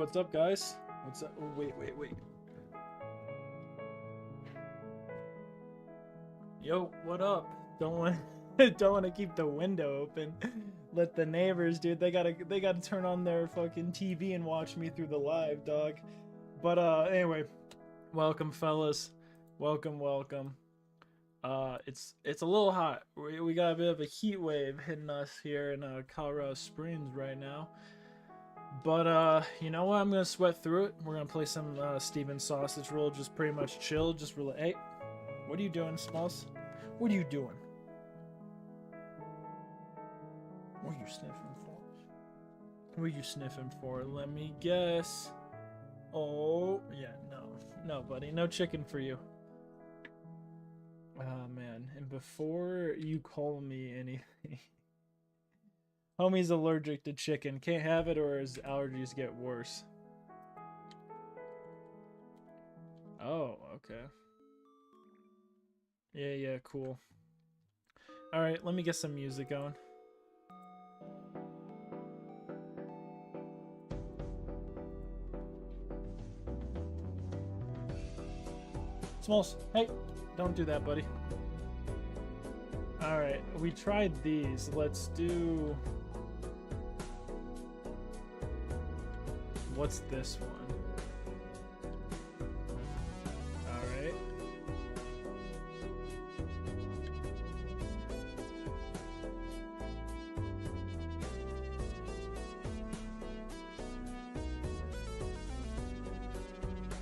what's up, guys? What's up? Oh, wait. Yo, what up? Don't want don't want to keep the window open. Let the neighbors, dude. They gotta turn on their fucking TV and watch me through the live, dog. But anyway, welcome, fellas. Welcome. It's a little hot. We got a bit of a heat wave hitting us here in Colorado Springs right now. But you know what? I'm gonna sweat through it. We're gonna play some Steven Sausage Roll. Just pretty much chill. Just really. Hey, what are you doing, Smalls? What are you doing? What are you sniffing for? What are you sniffing for? Let me guess. Oh yeah, no, buddy, no chicken for you. Oh man, and before you call me anything. Homie's allergic to chicken. Can't have it or his allergies get worse. Oh, okay. Yeah, cool. Alright, let me get some music going. Smalls, hey, don't do that, buddy. Alright, we tried these. Let's do... What's this one? Alright.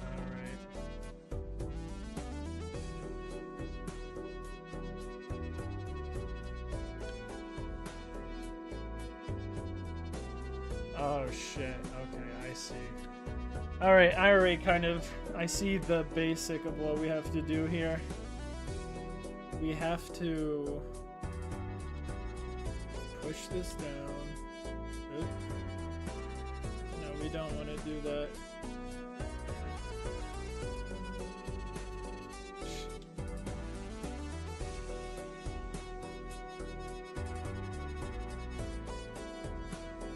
Alright. Oh shit, okay, I see. Alright, I already I see the basic of what we have to do here. We have to push this down. Oop. No, we don't want to do that.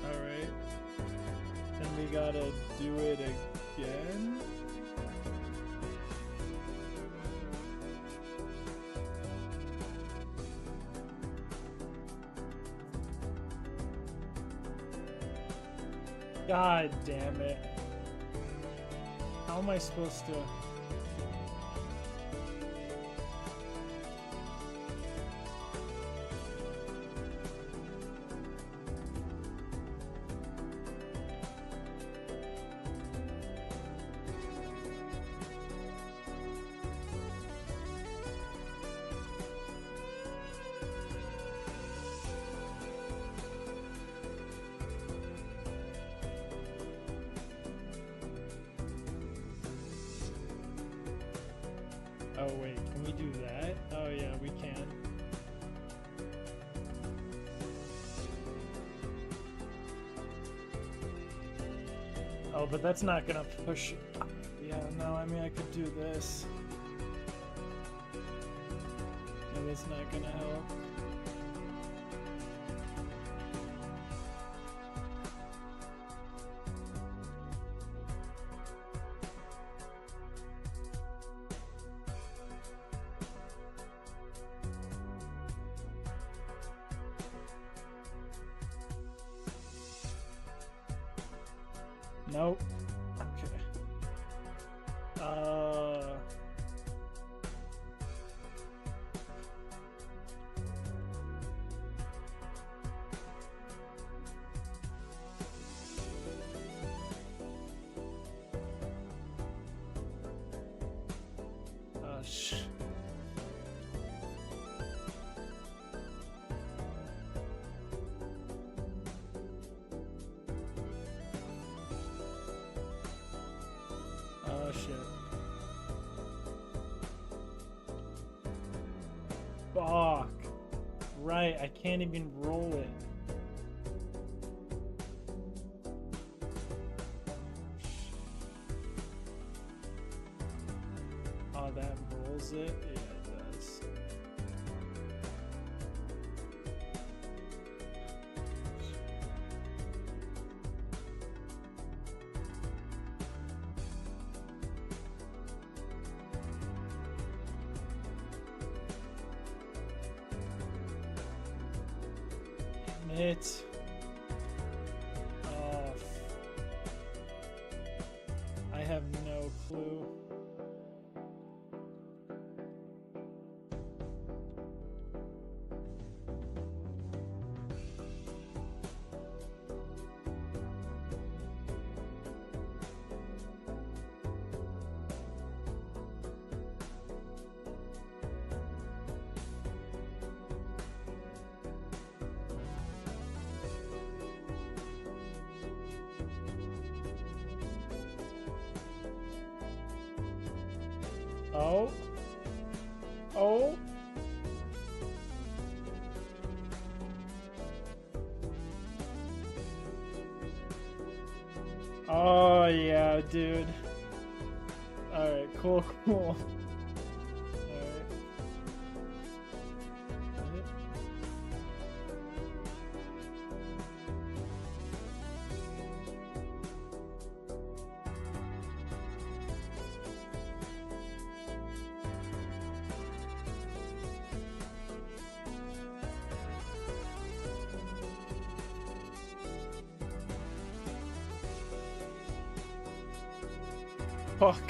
Alright. And we gotta do it again? God damn it. How am I supposed to... Oh wait, can we do that? Oh yeah, we can. Oh, but that's not gonna push. Yeah, no, I mean I could do this. And it's not gonna help. Nope. Okay. Oh shit. Fuck. Right, I can't even roll it. Oh, that rolls it? Yeah, it does. it. Oh, I have no clue. Oh. Oh. Oh, yeah, dude. Alright, cool, cool. Fuck.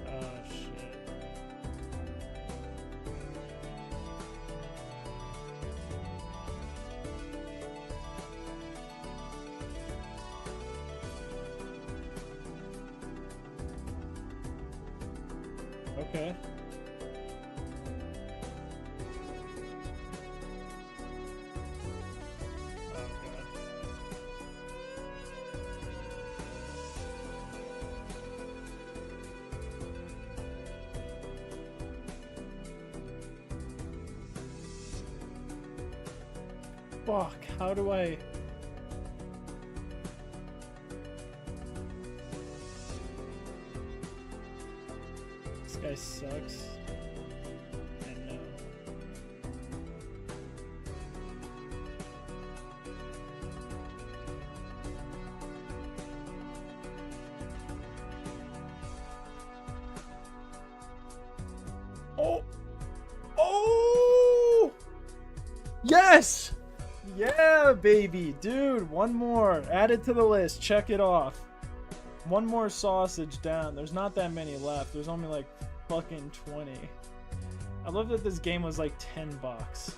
Oh, shit. Okay. Fuck, how do I... This guy sucks. And no. Oh! Oh! Yes! Yeah, baby. Dude, one more. Add it to the list. Check it off. One more sausage down. There's not that many left. There's only like fucking 20. I love that this game was like $10.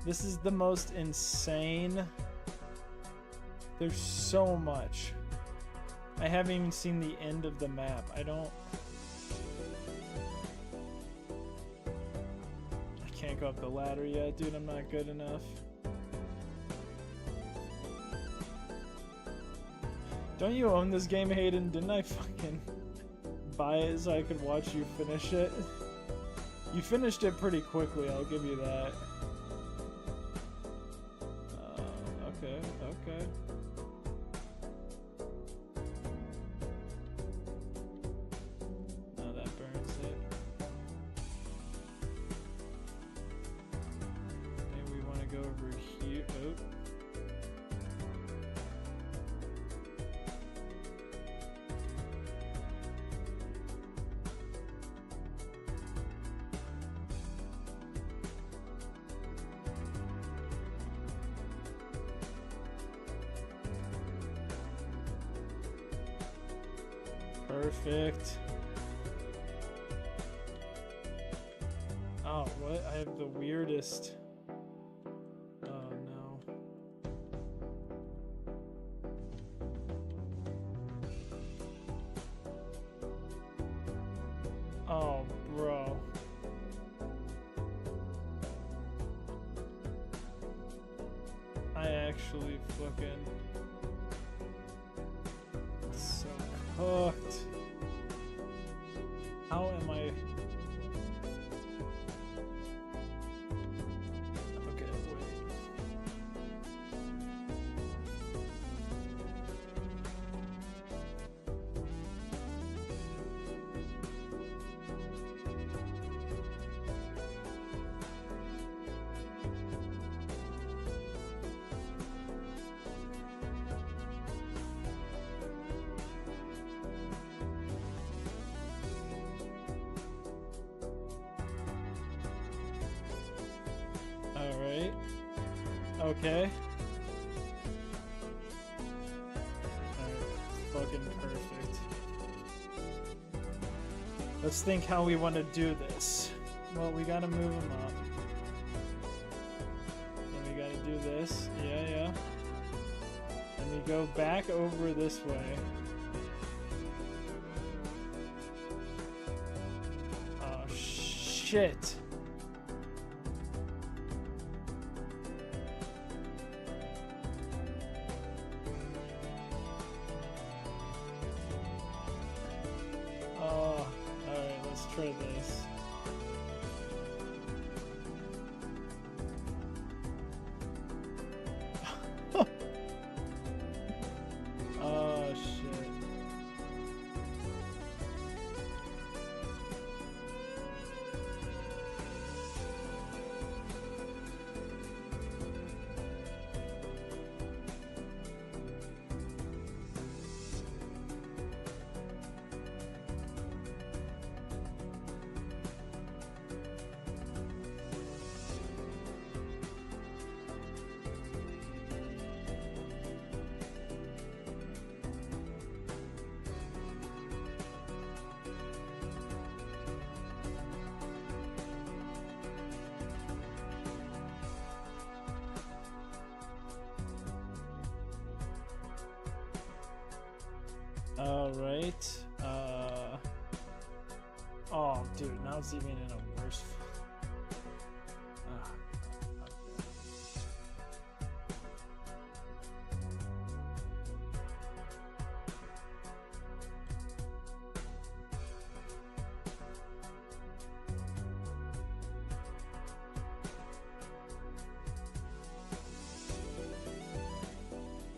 This is the most insane. There's so much. I haven't even seen the end of the map. I can't go up the ladder yet, dude. I'm not good enough. Don't you own this game, Hayden? Didn't I fucking buy it so I could watch you finish it? You finished it pretty quickly, I'll give you that. Okay, okay. No, that burns it. Maybe we want to go over here. Oh. Perfect. Oh, what? I have the weirdest. Oh, no. Oh, bro. I actually fucking... so cooked. How am I? Okay, wait. Okay. Alright, fucking perfect. Let's think how we want to do this. Well, we gotta move him up. Then we gotta do this. Yeah, yeah. And we go back over this way. Oh, shit. Oh, alright, let's try this. Oh, shit. Alright. Oh, dude, now it's even in a worse.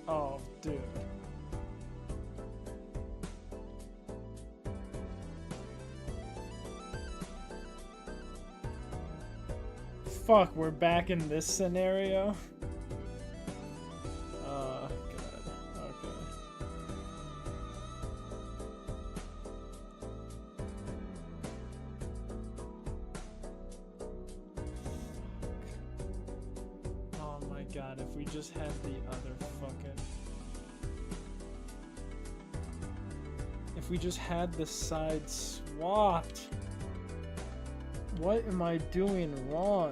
Oh, dude. Fuck, we're back in this scenario? God. Okay. Oh my god, if we just had the other fucking... If we just had the side swapped... What am I doing wrong?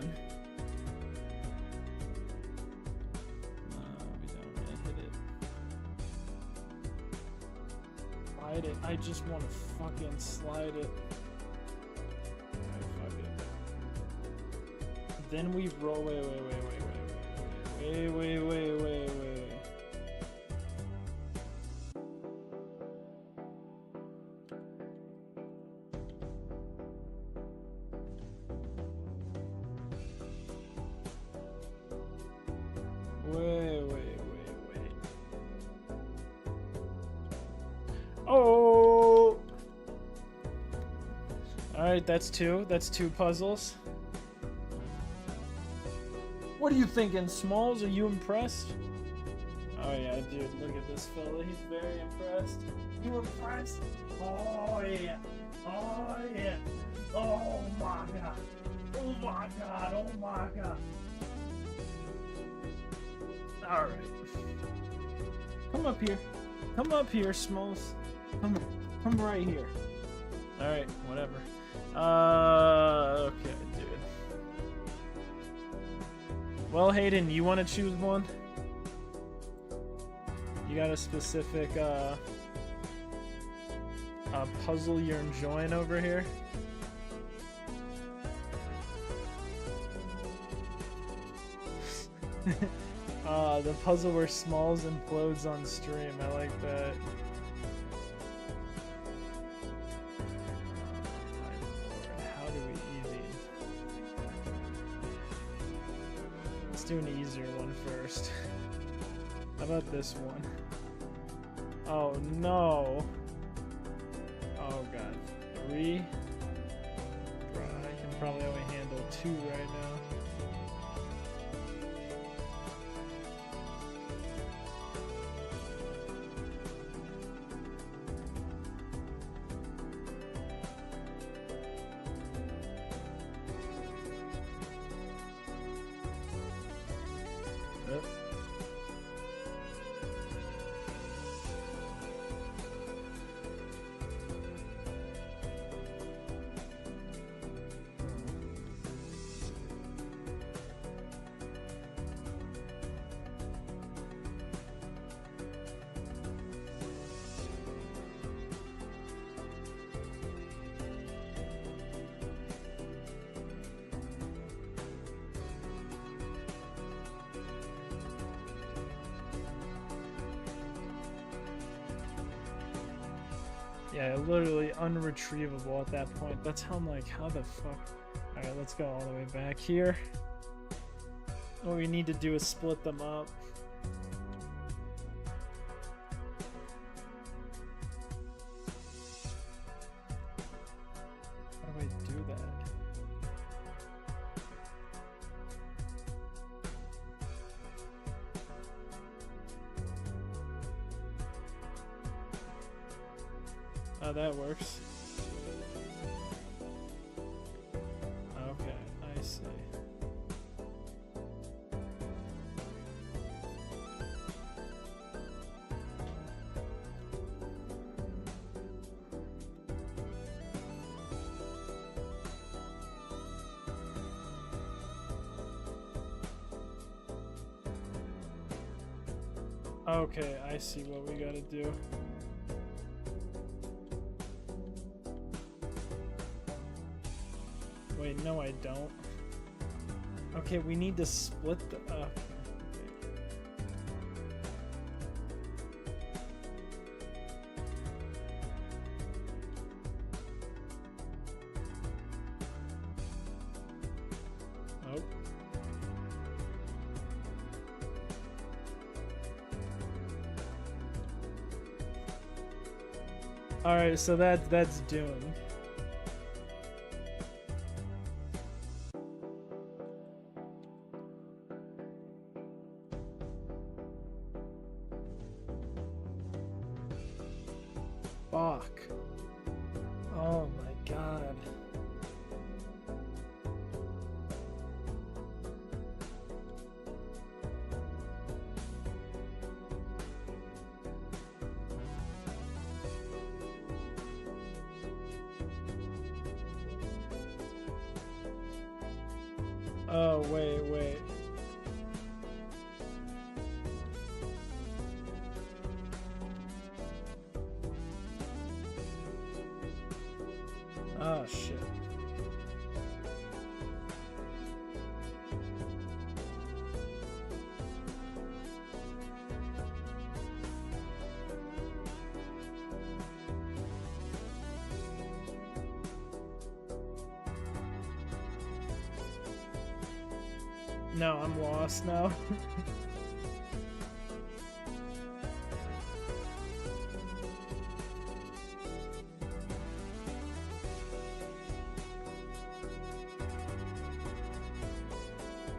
We don't want to hit it. Slide it. I just want to fucking slide it. Alright, fuck it. Then we roll. Wait. Oh! Alright, that's two. That's two puzzles. What are you thinking, Smalls? Are you impressed? Oh yeah, dude, look at this fella. He's very impressed. You impressed? Oh yeah. Oh yeah. Oh my god. Oh my god. Oh my god. Alright. Come up here. Come up here, Smalls. Come right here. Alright, whatever. Okay, dude. Well, Hayden, you want to choose one? You got a specific, puzzle you're enjoying over here? The puzzle where Smalls implodes on stream. I like that. How do we easy? Let's do an easier one first. How about this one? Oh no! Oh god. 3? Bro, I can probably only handle 2 right now. Yeah, literally unretrievable at that point. That's how I'm like, how the fuck? Alright, let's go all the way back here. What we need to do is split them up. How do I do that? Oh, that works. Okay, I see. Okay, I see what we gotta do. Wait, no I don't. Okay, we need to split the... Oh. Alright, so that's doomed. Fuck. Oh my god. Oh, wait. Oh, shit. No, I'm lost now.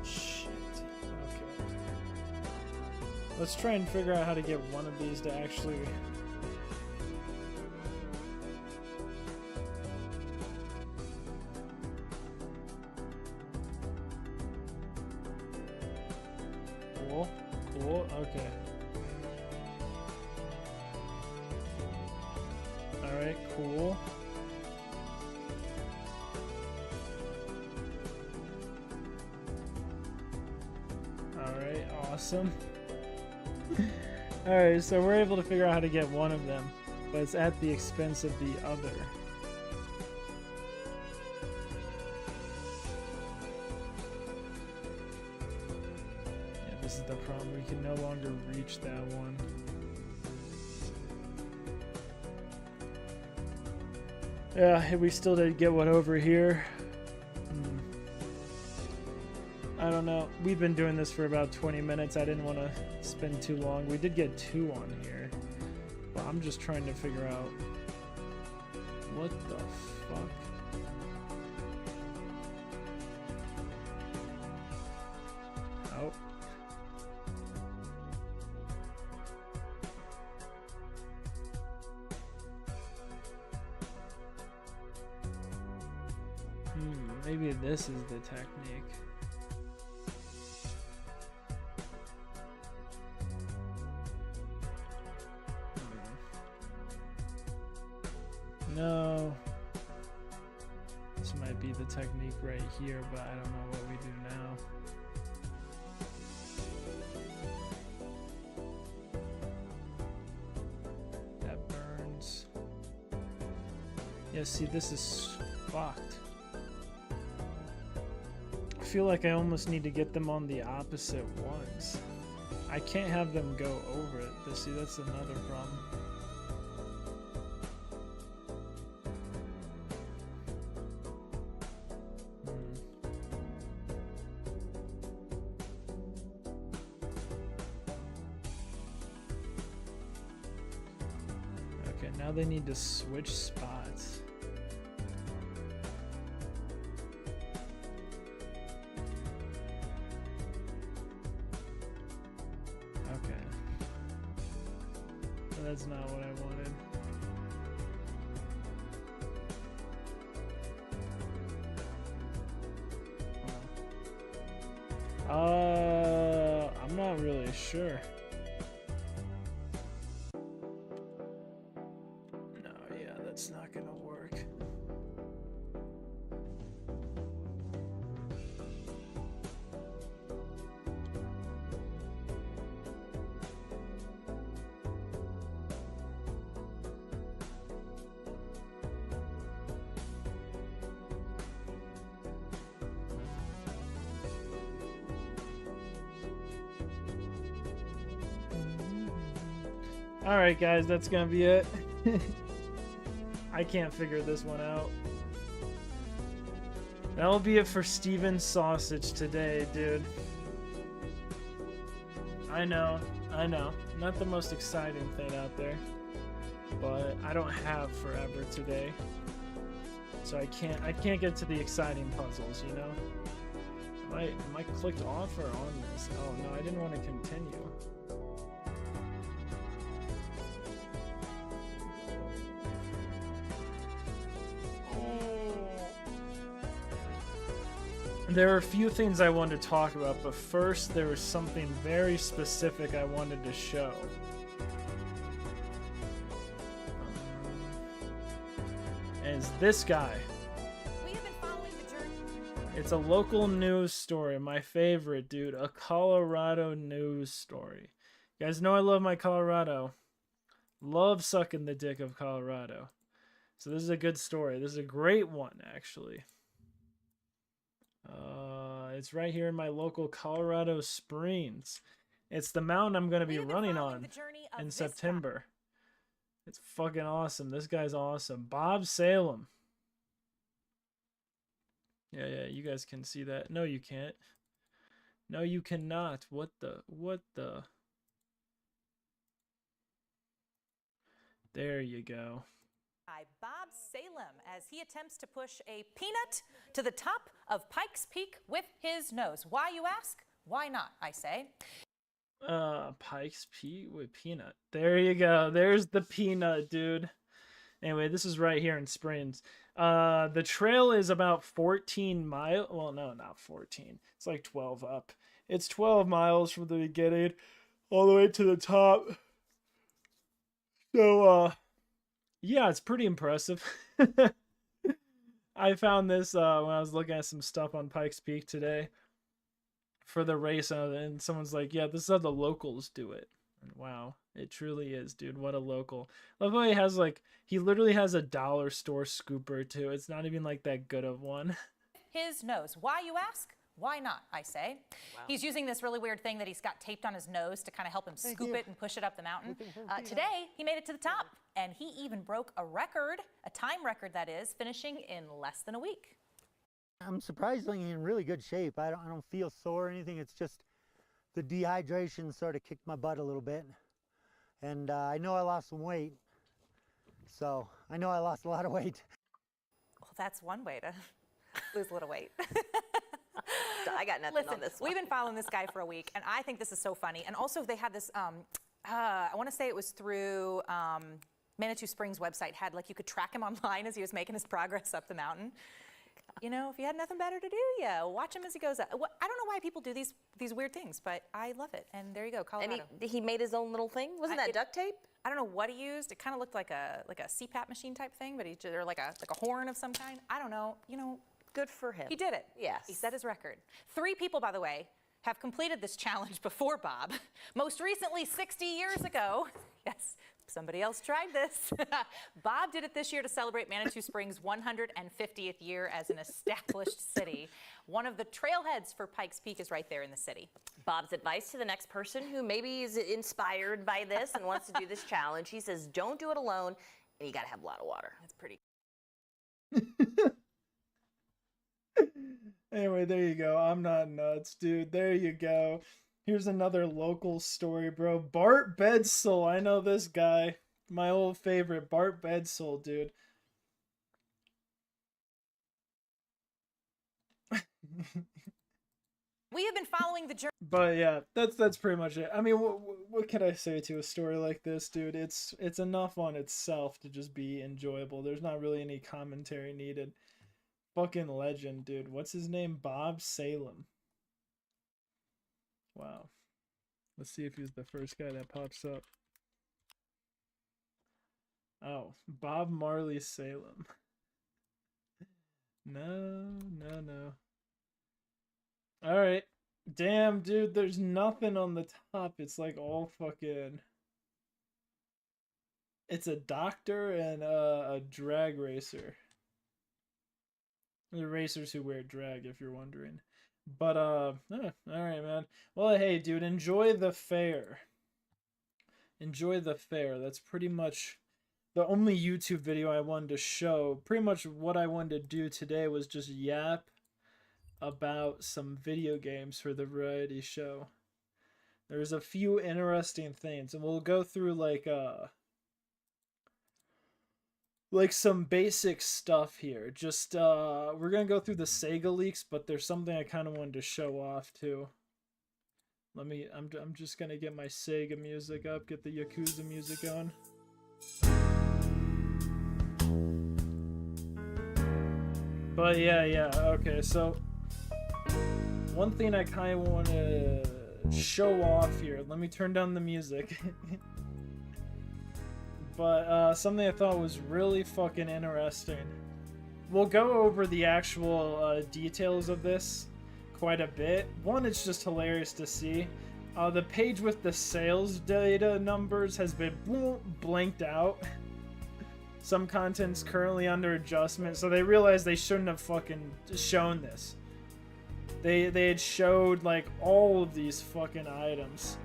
Shit. Okay. Let's try and figure out how to get one of these to actually... Cool, okay. Alright, cool. Alright, awesome. Alright, so we're able to figure out how to get one of them, but it's at the expense of the other. This is the problem, we can no longer reach that one. Yeah, we still did get one over here. I don't know. We've been doing this for about 20 minutes. I didn't want to spend too long. We did get two on here. But I'm just trying to figure out what the fuck. Oh. Maybe this is the technique. No. This might be the technique right here, but I don't know what we do now. That burns. Yeah, see, this is fucked. I feel like I almost need to get them on the opposite ones. I can't have them go over it. See, that's another problem. now they need to switch spots. Okay. That's not what I wanted. I'm not really sure. No, yeah, that's not gonna work. Alright guys, that's gonna be it. I can't figure this one out. That'll be it for Steven Sausage today, dude. I know. Not the most exciting thing out there. But I don't have forever today. So I can't get to the exciting puzzles, you know? Am I clicked off or on this? Oh no, I didn't want to continue. There are a few things I wanted to talk about, but first there was something very specific I wanted to show. And it's this guy. We have been following the journey. It's a local news story, my favorite, dude. A Colorado news story. You guys know I love my Colorado. Love sucking the dick of Colorado. So this is a good story. This is a great one, actually. It's right here in my local Colorado Springs. It's the mountain I'm going to be running on in September. It's fucking awesome. This guy's awesome. Bob Salem. Yeah, you guys can see that. No, you can't. No, you cannot. What the? There you go. By Bob Salem as he attempts to push a peanut to the top of Pikes Peak with his nose. Why, you ask? Why not, I say. Pikes Peak with peanut. There you go. There's the peanut, dude. Anyway, this is right here in Springs. The trail is about 14 miles. Well, no, not 14. It's like 12 up. It's 12 miles from the beginning all the way to the top. So, yeah, it's pretty impressive. I found this when I was looking at some stuff on Pikes Peak today for the race, and someone's like, yeah, this is how the locals do it. And wow, it truly is, dude. What a local. Love how he has, like, he literally has a dollar store scooper, too. It's not even, like, that good of one. His nose. Why, you ask? Why not, I say. Wow. He's using this really weird thing that he's got taped on his nose to kind of help him scoop it and push it up the mountain. Today, he made it to the top, and he even broke a record, a time record that is, finishing in less than a week. I'm surprisingly in really good shape. I don't feel sore or anything. It's just the dehydration sort of kicked my butt a little bit. And I know I lost some weight. So I know I lost a lot of weight. Well, that's one way to lose a little weight. I got nothing on this one. We've been following this guy for a week, and I think this is so funny. And also, they had this, I want to say it was through Manitou Springs website, had like you could track him online as he was making his progress up the mountain. You know, if you had nothing better to do, yeah, watch him as he goes up. I don't know why people do these weird things, but I love it. And there you go, Colorado. And he made his own little thing? Wasn't that duct tape? I don't know what he used. It kind of looked like a CPAP machine type thing, but or like a horn of some kind. I don't know. You know. Good for him. He did it. Yes. He set his record. 3 people, by the way, have completed this challenge before Bob. Most recently, 60 years ago. Yes, somebody else tried this. Bob did it this year to celebrate Manitou Springs' 150th year as an established city. One of the trailheads for Pikes Peak is right there in the city. Bob's advice to the next person who maybe is inspired by this and wants to do this challenge, he says, don't do it alone, and you got to have a lot of water. That's pretty. Anyway, there you go. I'm not nuts, dude. There you go. Here's another local story, bro. Bart Bedsole. I know this guy. My old favorite, Bart Bedsole, dude. We have been following the journey. But yeah, that's pretty much it. I mean, what can I say to a story like this, dude? It's enough on itself to just be enjoyable. There's not really any commentary needed. Fucking legend, dude. What's his name? Bob Salem. Wow. Let's see if he's the first guy that pops up. Oh, Bob Marley Salem. No. Alright. Damn, dude, there's nothing on the top. It's like all fucking... It's a doctor and a drag racer. The racers who wear drag, if you're wondering. But, alright, man. Well, hey, dude, enjoy the fair. Enjoy the fair. That's pretty much the only YouTube video I wanted to show. Pretty much what I wanted to do today was just yap about some video games for the variety show. There's a few interesting things, and we'll go through like some basic stuff here. Just we're gonna go through the Sega leaks, but there's something I kind of wanted to show off too. I'm just gonna get my Sega music up, get the Yakuza music going. But yeah, okay, so one thing I kind of want to show off here. Let me turn down the music. But something I thought was really fucking interesting. We'll go over the actual details of this quite a bit. One, it's just hilarious to see. The page with the sales data numbers has been blanked out. Some content's currently under adjustment, so they realized they shouldn't have fucking shown this. They had showed like all of these fucking items.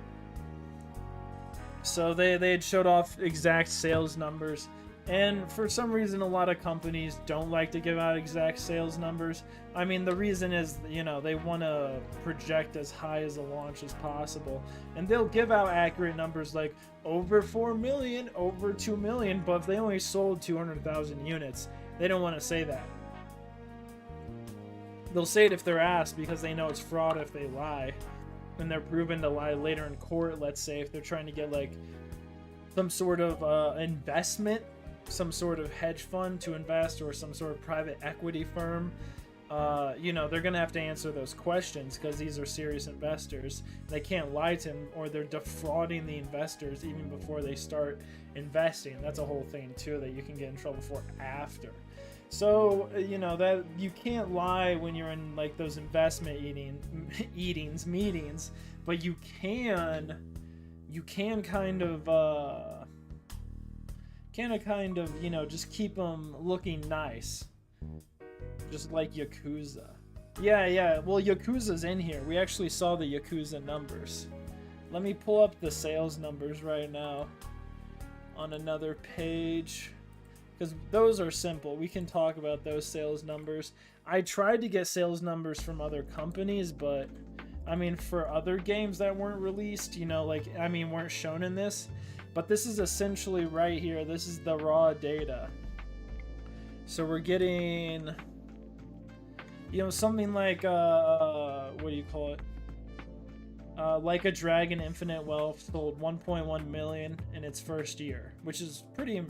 So they had showed off exact sales numbers. And for some reason, a lot of companies don't like to give out exact sales numbers. I mean, the reason is, you know, they want to project as high as a launch as possible. And they'll give out accurate numbers like over 4 million, over 2 million, but if they only sold 200,000 units, they don't want to say that. They'll say it if they're asked because they know it's fraud if they lie. And they're proven to lie later in court, let's say, if they're trying to get like some sort of investment, some sort of hedge fund to invest, or some sort of private equity firm. You know, they're gonna have to answer those questions because these are serious investors. They can't lie to them, or they're defrauding the investors even before they start investing. That's a whole thing too that you can get in trouble for after. So, you know, that you can't lie when you're in like those investment meetings, but you can kind of, you know, just keep them looking nice. Just like Yakuza. Yeah, well, Yakuza's in here. We actually saw the Yakuza numbers. Let me pull up the sales numbers right now on another page, because those are simple. We can talk about those sales numbers. I tried to get sales numbers from other companies, but I mean, for other games that weren't released, you know, like, I mean, weren't shown in this, but this is essentially right here. This is the raw data. So we're getting, you know, something like, what do you call it? Like a Dragon Infinite Wealth sold 1.1 million in its first year, which is pretty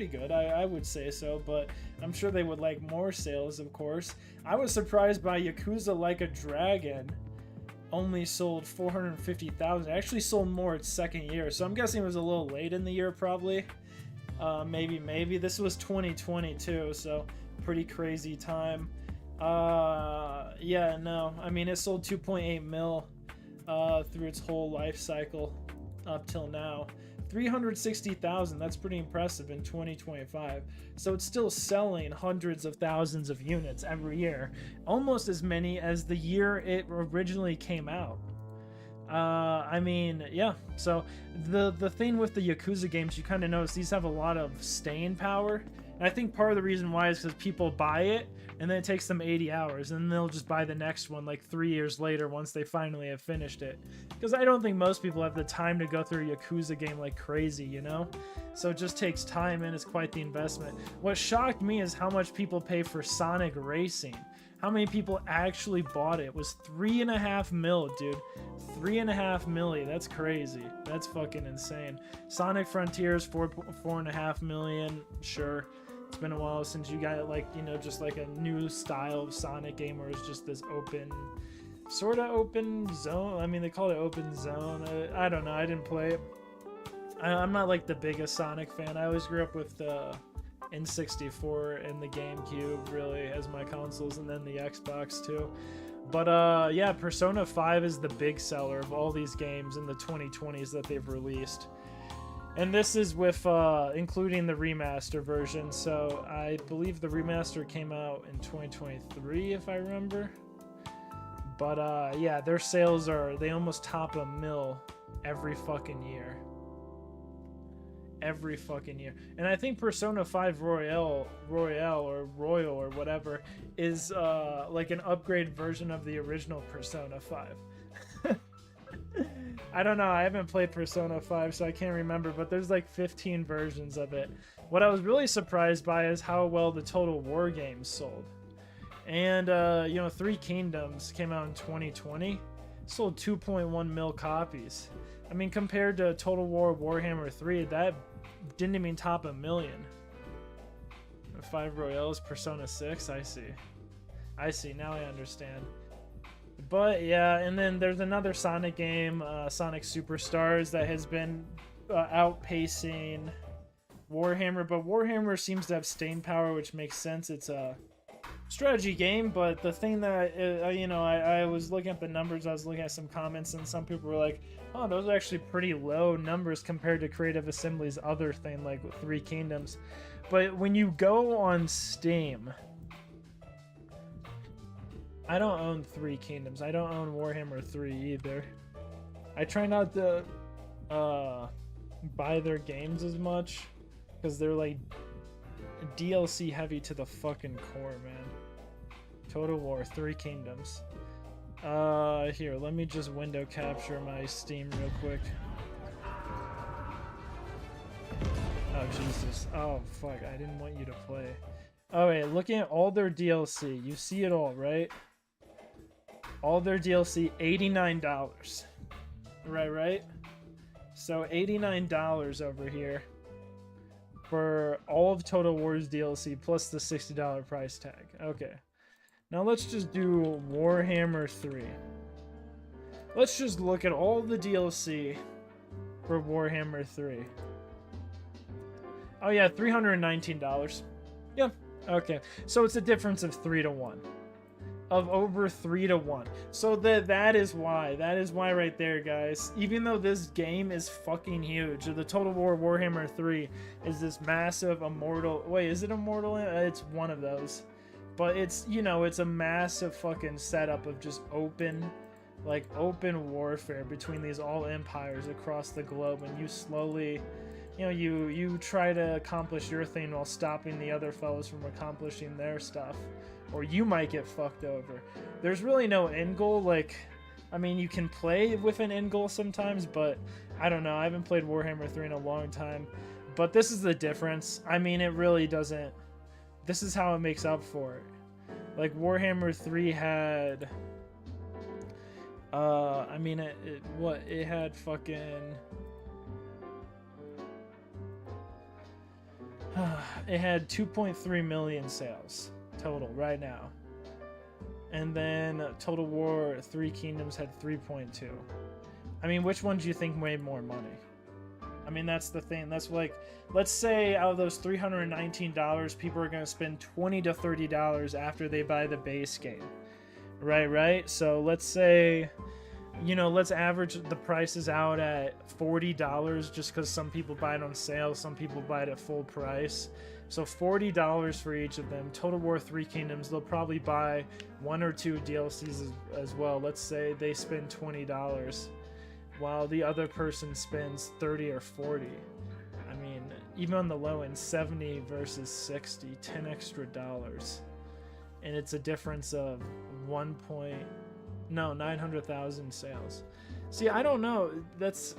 good. I would say so, but I'm sure they would like more sales, of course. I was surprised by Yakuza Like a Dragon only sold 450,000. Actually sold more its second year, so I'm guessing it was a little late in the year, probably. Maybe this was 2022, so pretty crazy time. Yeah, no, I mean, it sold 2.8 mil through its whole life cycle up till now. 360,000, that's pretty impressive in 2025. So it's still selling hundreds of thousands of units every year, almost as many as the year it originally came out. I mean, yeah, so the thing with the Yakuza games, you kind of notice these have a lot of staying power. And I think part of the reason why is because people buy it, and then it takes them 80 hours, and then they'll just buy the next one like 3 years later once they finally have finished it. Because I don't think most people have the time to go through a Yakuza game like crazy, you know? So it just takes time, and it's quite the investment. What shocked me is how much people pay for Sonic Racing. How many people actually bought it? It was 3.5 mil, dude. 3.5 milli. That's crazy. That's fucking insane. Sonic Frontiers, 4.5 million. Sure. It's been a while since you got, like, you know, just like a new style of Sonic game where it's just this open, sort of open zone. I mean, they call it open zone. I don't know. I didn't play it. I'm not like the biggest Sonic fan. I always grew up with N64 and the GameCube really as my consoles, and then the Xbox too. But yeah, Persona 5 is the big seller of all these games in the 2020s that they've released. And this is with including the remaster version. So I believe the remaster came out in 2023 if I remember. But yeah, their sales they almost top 1 mil every fucking year. Every fucking year. And I think Persona 5 Royale or Royal or whatever is like an upgraded version of the original Persona 5. I don't know, I haven't played Persona 5 so I can't remember, but there's like 15 versions of it. What I was really surprised by is how well the Total War games sold. And you know, Three Kingdoms came out in 2020, sold 2.1 mil copies. I mean, compared to Total War Warhammer 3, that didn't even top 1 million. 5 Royales, Persona 6, I see, now I understand. But yeah, and then there's another Sonic game, Sonic Superstars, that has been outpacing Warhammer, but Warhammer seems to have staying power, which makes sense. It's a strategy game, but the thing that, you know, I was looking at the numbers, I was looking at some comments, and some people were like, oh, those are actually pretty low numbers compared to Creative Assembly's other thing, like Three Kingdoms. But when you go on Steam, I don't own Three Kingdoms. I don't own Warhammer 3 either. I try not to buy their games as much because they're like DLC heavy to the fucking core, man. Total War, Three Kingdoms. Here, let me just window capture my Steam real quick. Oh, Jesus. Oh, fuck. I didn't want you to play. Oh, wait. Looking at all their DLC. You see it all, right? All their DLC, $89. Right? So, $89 over here for all of Total War's DLC plus the $60 price tag. Okay. Now let's just do Warhammer 3. Let's just look at all the DLC for Warhammer 3. Oh yeah, $319. Yeah, okay. So it's a difference of 3 to 1. Of over 3 to 1. So that is why. That is why right there, guys. Even though this game is fucking huge, the Total War Warhammer 3 is this massive immortal... Wait, is it immortal? It's one of those. But it's, you know, it's a massive fucking setup of just open warfare between these all empires across the globe, and you slowly, you know, you try to accomplish your thing while stopping the other fellows from accomplishing their stuff, or you might get fucked over. There's really no end goal. Like, I mean, you can play with an end goal sometimes, but I don't know. I haven't played Warhammer 3 in a long time, but this is the difference. I mean, it really doesn't. This is how it makes up for it. Like, Warhammer 3 had, I mean, it had fucking, it had 2.3 million sales total right now. And then Total War Three Kingdoms had 3.2. I mean, which one do you think made more money? I mean, that's the thing. That's like, let's say out of those $319, people are going to spend $20 to $30 after they buy the base game. Right? So let's say, you know, let's average the prices out at $40 just because some people buy it on sale, some people buy it at full price. So $40 for each of them. Total War Three Kingdoms, they'll probably buy 1 or 2 DLCs as well. Let's say they spend $20. While the other person spends 30 or 40. I mean, even on the low end, 70 versus 60, 10 extra dollars. And it's a difference of 900,000 sales. See, I don't know. That's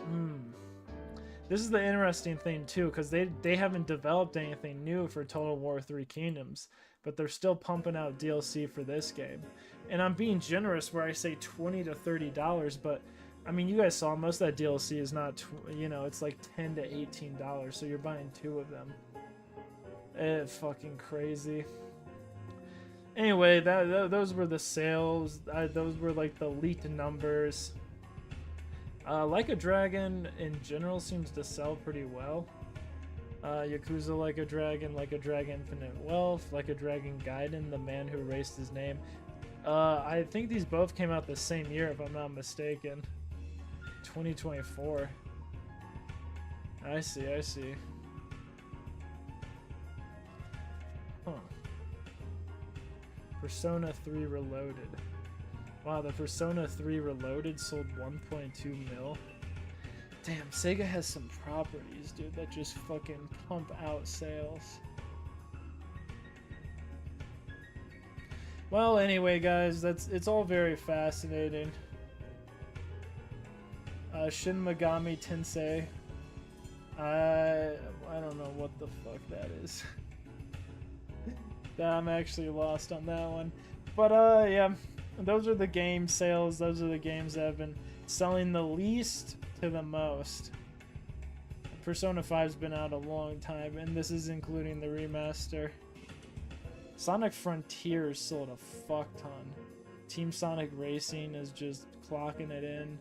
this is the interesting thing too, because they haven't developed anything new for Total War 3 Kingdoms, but they're still pumping out DLC for this game. And I'm being generous where I say $20 to $30, but I mean, you guys saw most of that DLC is not, it's like $10 to $18, so you're buying 2 of them. It's fucking crazy. Anyway, those were the sales. Those were like the leaked numbers. Like a Dragon in general seems to sell pretty well. Yakuza Like a Dragon Infinite Wealth, Like a Dragon Gaiden, The Man Who Erased His Name. I think these both came out the same year, if I'm not mistaken. 2024. I see. Huh. Persona 3 Reloaded. Wow, the Persona 3 Reloaded sold 1.2 mil. Damn, Sega has some properties, dude, that just fucking pump out sales. Well, anyway, guys, it's all very fascinating. Shin Megami Tensei. I don't know what the fuck that is. I'm actually lost on that one. But yeah, those are the game sales. Those are the games that have been selling the least to the most. Persona 5's been out a long time, and this is including the remaster. Sonic Frontiers sold a fuck ton. Team Sonic Racing is just clocking it in.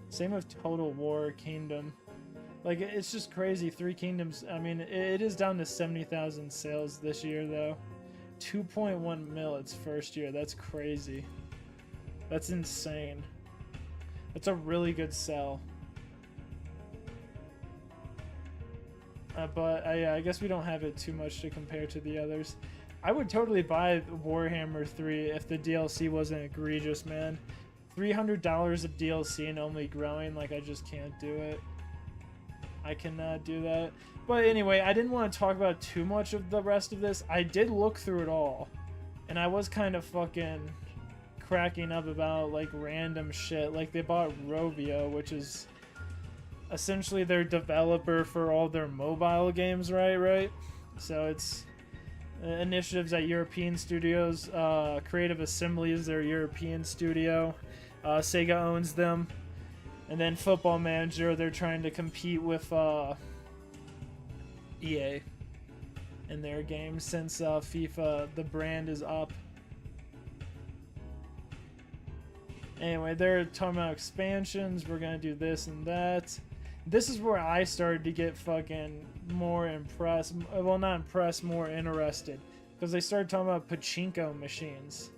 Same with Total War Kingdom. Like, it's just crazy. 3 Kingdoms, I mean, it is down to 70,000 sales this year, though. 2.1 mil its first year. That's crazy. That's insane. That's a really good sell. But I guess we don't have it too much to compare to the others. I would totally buy Warhammer 3 if the DLC wasn't egregious, man. $300 of DLC and only growing, like, I just can't do it. I cannot do that. But anyway, I didn't want to talk about too much of the rest of this. I did look through it all, and I was kind of fucking cracking up about, like, random shit. Like, they bought Rovio, which is essentially their developer for all their mobile games, right? So it's initiatives at European studios. Creative Assembly is their European studio. Sega owns them. And then Football Manager, they're trying to compete with EA in their games since FIFA, the brand, is up. Anyway, they're talking about expansions. We're going to do this and that. This is where I started to get fucking more impressed. Well, not impressed, more interested. Because they started talking about pachinko machines.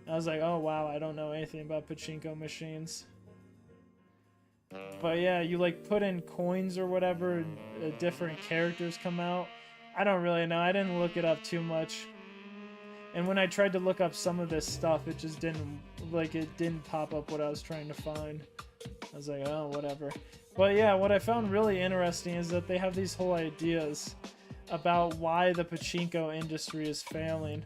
I was like, oh wow, I don't know anything about pachinko machines. But yeah, you like put in coins or whatever, different characters come out. I don't really know. I didn't look it up too much. And when I tried to look up some of this stuff, it just didn't, like, it didn't pop up what I was trying to find. I was like, oh, whatever. But yeah, what I found really interesting is that they have these whole ideas about why the pachinko industry is failing.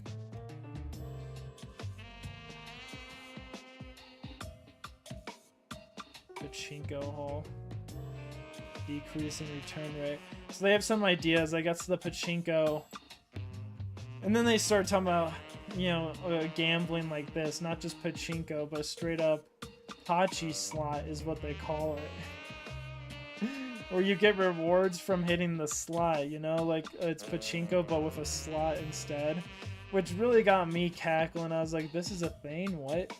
Pachinko hall. Decreasing return rate. So they have some ideas. I guess the pachinko. And then they start talking about, gambling like this. Not just pachinko, but straight up Pachi slot is what they call it. Where you get rewards from hitting the slot, like it's pachinko but with a slot instead. Which really got me cackling. I was like, this is a thing? What?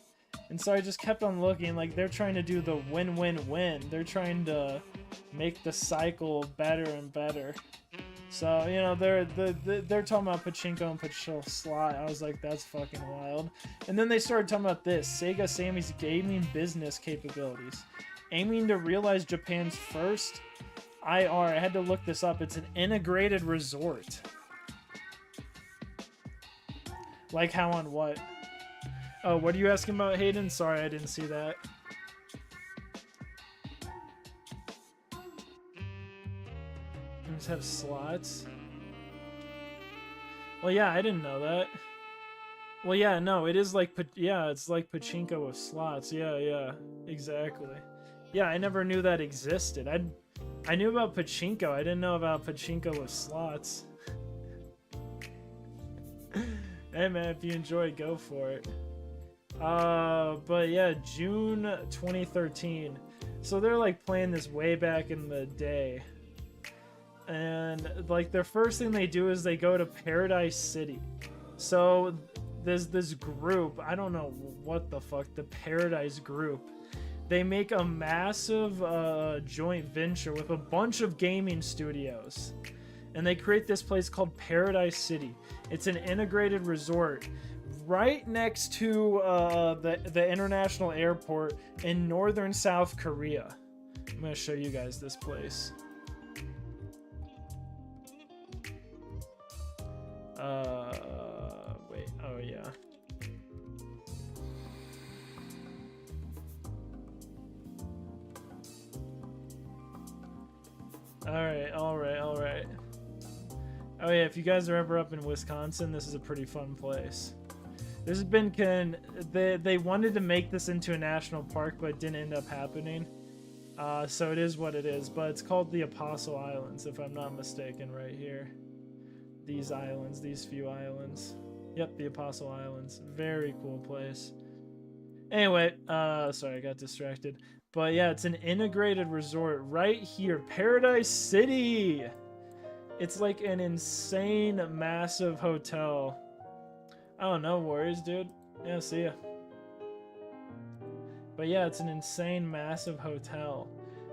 And so I just kept on looking. Like, they're trying to do the win-win-win. They're trying to make the cycle better and better. So, they're talking about pachinko and pachinko slot. I was like, that's fucking wild. And then they started talking about this. Sega Sammy's gaming business capabilities. Aiming to realize Japan's first IR. I had to look this up. It's an integrated resort. Like how on what? Oh, what are you asking about, Hayden? Sorry, I didn't see that. Springs have slots? Well, yeah, I didn't know that. Well, yeah, no, it is like, yeah, it's like pachinko with slots. Yeah, yeah, exactly. Yeah, I never knew that existed. I knew about pachinko. I didn't know about pachinko with slots. Hey, man, if you enjoy, go for it. But yeah, June 2013. So they're like playing this way back in the day. And like their first thing they do is they go to Paradise City. So there's this group, I don't know what the fuck, the Paradise Group. They make a massive joint venture with a bunch of gaming studios. And they create this place called Paradise City. It's an integrated resort right next to the international airport in northern South Korea. I'm going to show you guys this place. Wait, oh yeah. Alright. Oh yeah, if you guys are ever up in Wisconsin, this is a pretty fun place. This has been, they wanted to make this into a national park, but it didn't end up happening. So it is what it is, but it's called the Apostle Islands, if I'm not mistaken, right here. These islands, these few islands. Yep, the Apostle Islands. Very cool place. Anyway, sorry, I got distracted. But yeah, it's an integrated resort right here, Paradise City. It's like an insane, massive hotel. Oh, no worries, dude. Yeah, see ya. But yeah, it's an insane, massive hotel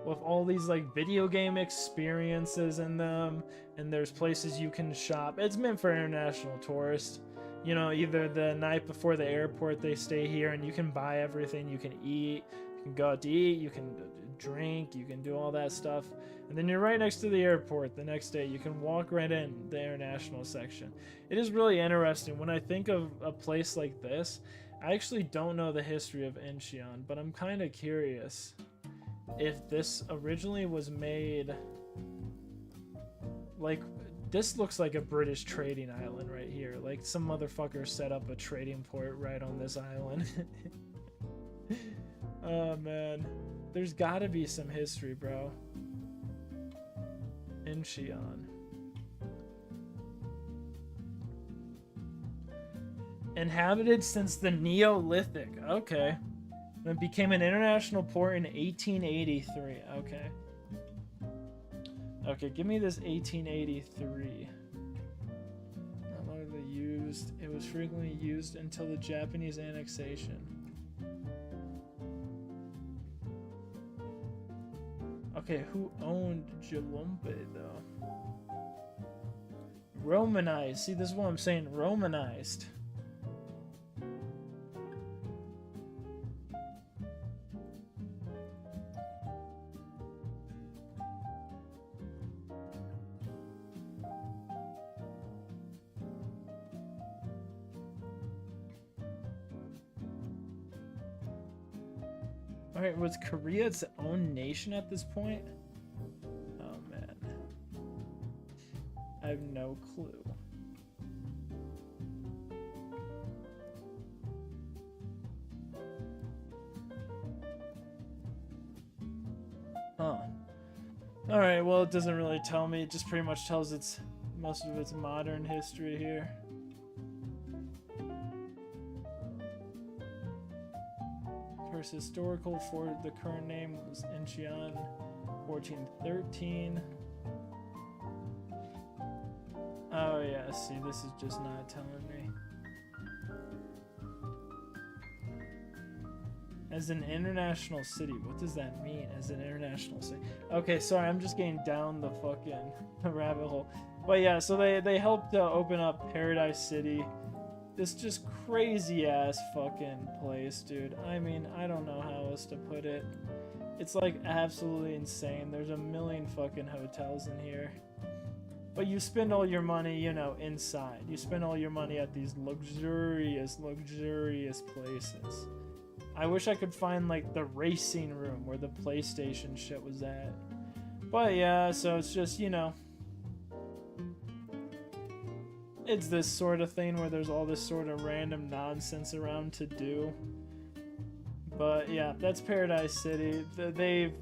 with all these like video game experiences in them, and there's places you can shop. It's meant for international tourists. You know, either the night before the airport they stay here and you can buy everything, you can eat, you can go out to eat, you can drink, you can do all that stuff. And then you're right next to the airport the next day. You can walk right in the international section. It is really interesting. When I think of a place like this, I actually don't know the history of Incheon, but I'm kind of curious if this originally was made like, this looks like a British trading island right here. Like some motherfucker set up a trading port right on this island. Oh man, there's gotta be some history, bro. Incheon. Inhabited since the Neolithic. Okay. And it became an international port in 1883. Okay. Okay, give me this 1883. Not largely used. It was frequently used until the Japanese annexation. Okay, who owned Jalumpe, though? Romanized. See, this is what I'm saying. Romanized. Alright, was Korea its own nation at this point? Oh man. I have no clue. Huh. Alright, well it doesn't really tell me, it just pretty much tells its most of its modern history here. Historical for the current name was Incheon, 1413. Oh yeah, see, this is just not telling me. As an international city, what does that mean? As an international city? Okay, sorry, I'm just getting down the fucking rabbit hole. But yeah, so they helped open up Paradise City. This just crazy ass fucking place, dude. I mean, I don't know how else to put it. It's like absolutely insane. There's a million fucking hotels in here. But you spend all your money, you know, inside. You spend all your money at these luxurious places. I wish I could find like the racing room where the PlayStation shit was at. But yeah, so it's just, you know, it's this sort of thing where there's all this sort of random nonsense around to do. But yeah, that's Paradise City. They've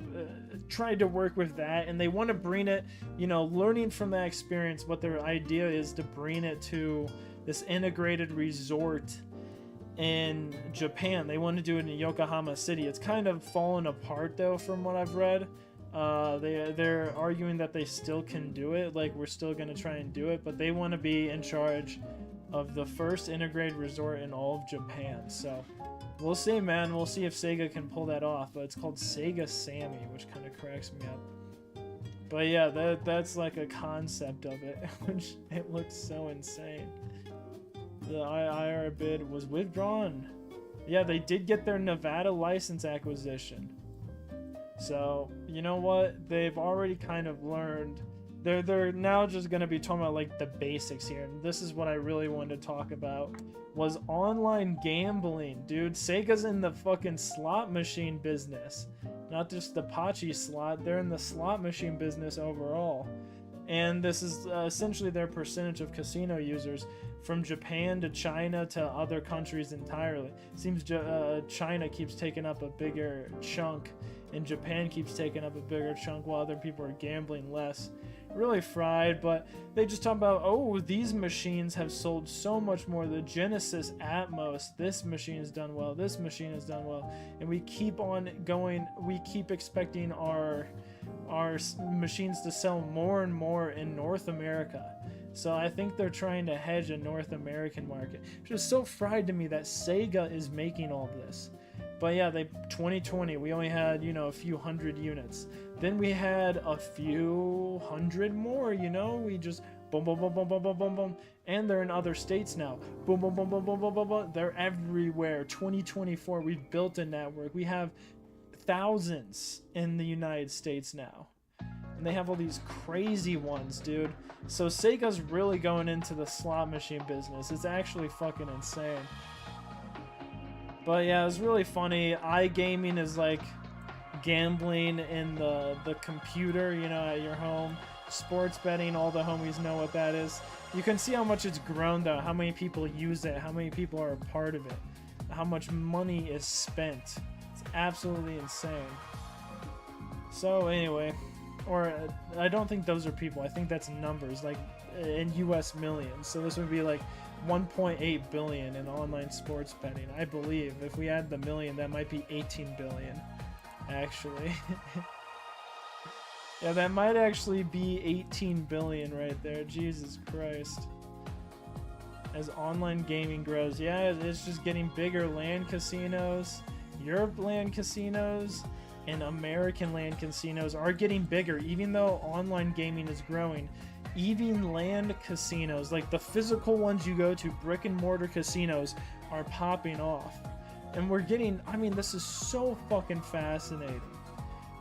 tried to work with that, and they want to bring it, you know, learning from that experience, what their idea is to bring it to this integrated resort in Japan. They want to do it in Yokohama City. It's kind of fallen apart though, from what I've read. They're arguing that they still can do it, like we're still going to try and do it, but they want to be in charge of the first integrated resort in all of Japan. So we'll see, man. We'll see if Sega can pull that off. But it's called Sega Sammy, which kind of cracks me up. But yeah, that's like a concept of it, which it looks so insane. The IR bid was withdrawn. Yeah, they did get their Nevada license acquisition. So, you know what? They've already kind of learned. They're now just going to be talking about like the basics here. And this is what I really wanted to talk about, was online gambling. Dude, Sega's in the fucking slot machine business. Not just the Pachi slot, they're in the slot machine business overall. And this is essentially their percentage of casino users from Japan to China to other countries entirely. Seems China keeps taking up a bigger chunk, and Japan keeps taking up a bigger chunk while other people are gambling less. Really fried, but they just talk about, oh, these machines have sold so much more. The Genesis Atmos, this machine has done well, this machine has done well, and we keep on going. We keep expecting our machines to sell more and more in North America. So I think they're trying to hedge a North American market, which is so fried to me that Sega is making all this. But yeah, 2020, we only had, you know, a few hundred units. Then we had a few hundred more, you know, we just boom, boom, boom, boom, boom, boom, boom, boom. And they're in other states now. Boom, boom, boom, boom, boom, boom, boom, boom. They're everywhere. 2024, we've built a network. We have thousands in the United States now. And they have all these crazy ones, dude. So Sega's really going into the slot machine business. It's actually fucking insane. But yeah, it's really funny. iGaming is like gambling in the computer, you know, at your home. Sports betting, all the homies know what that is. You can see how much it's grown though, how many people use it, how many people are a part of it, how much money is spent. It's absolutely insane. So anyway, or I don't think those are people, I think that's numbers, like in US millions. So this would be like 1.8 billion in online sports betting. I believe if we add the million, that might be 18 billion, actually. Yeah, that might actually be 18 billion right there. Jesus Christ. As online gaming grows, yeah, it's just getting bigger. Land casinos, Europe land casinos, and American land casinos are getting bigger, even though online gaming is growing. Even land casinos, like the physical ones you go to, brick and mortar casinos, are popping off. And we're getting, I mean, this is so fucking fascinating.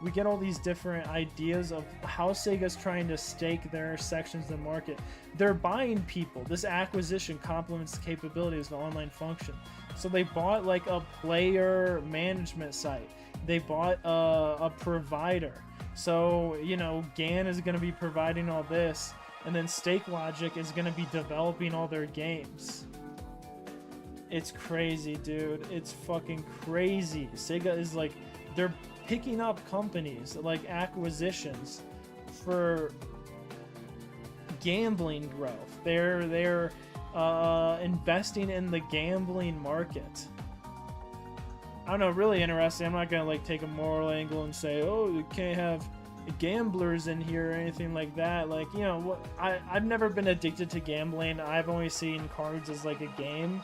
We get all these different ideas of how Sega's trying to stake their sections of the market. They're buying people. This acquisition complements the capabilities of the online function. So they bought like a player management site. They bought a provider. So, you know, GAN is going to be providing all this. And then Stake Logic is going to be developing all their games. It's crazy, dude. It's fucking crazy. Sega is like, they're picking up companies, like acquisitions, for gambling growth. They're investing in the gambling market. I don't know, really interesting. I'm not gonna like take a moral angle and say, oh, you can't have gamblers in here or anything like that. Like, you know, what, I've never been addicted to gambling. I've only seen cards as like a game,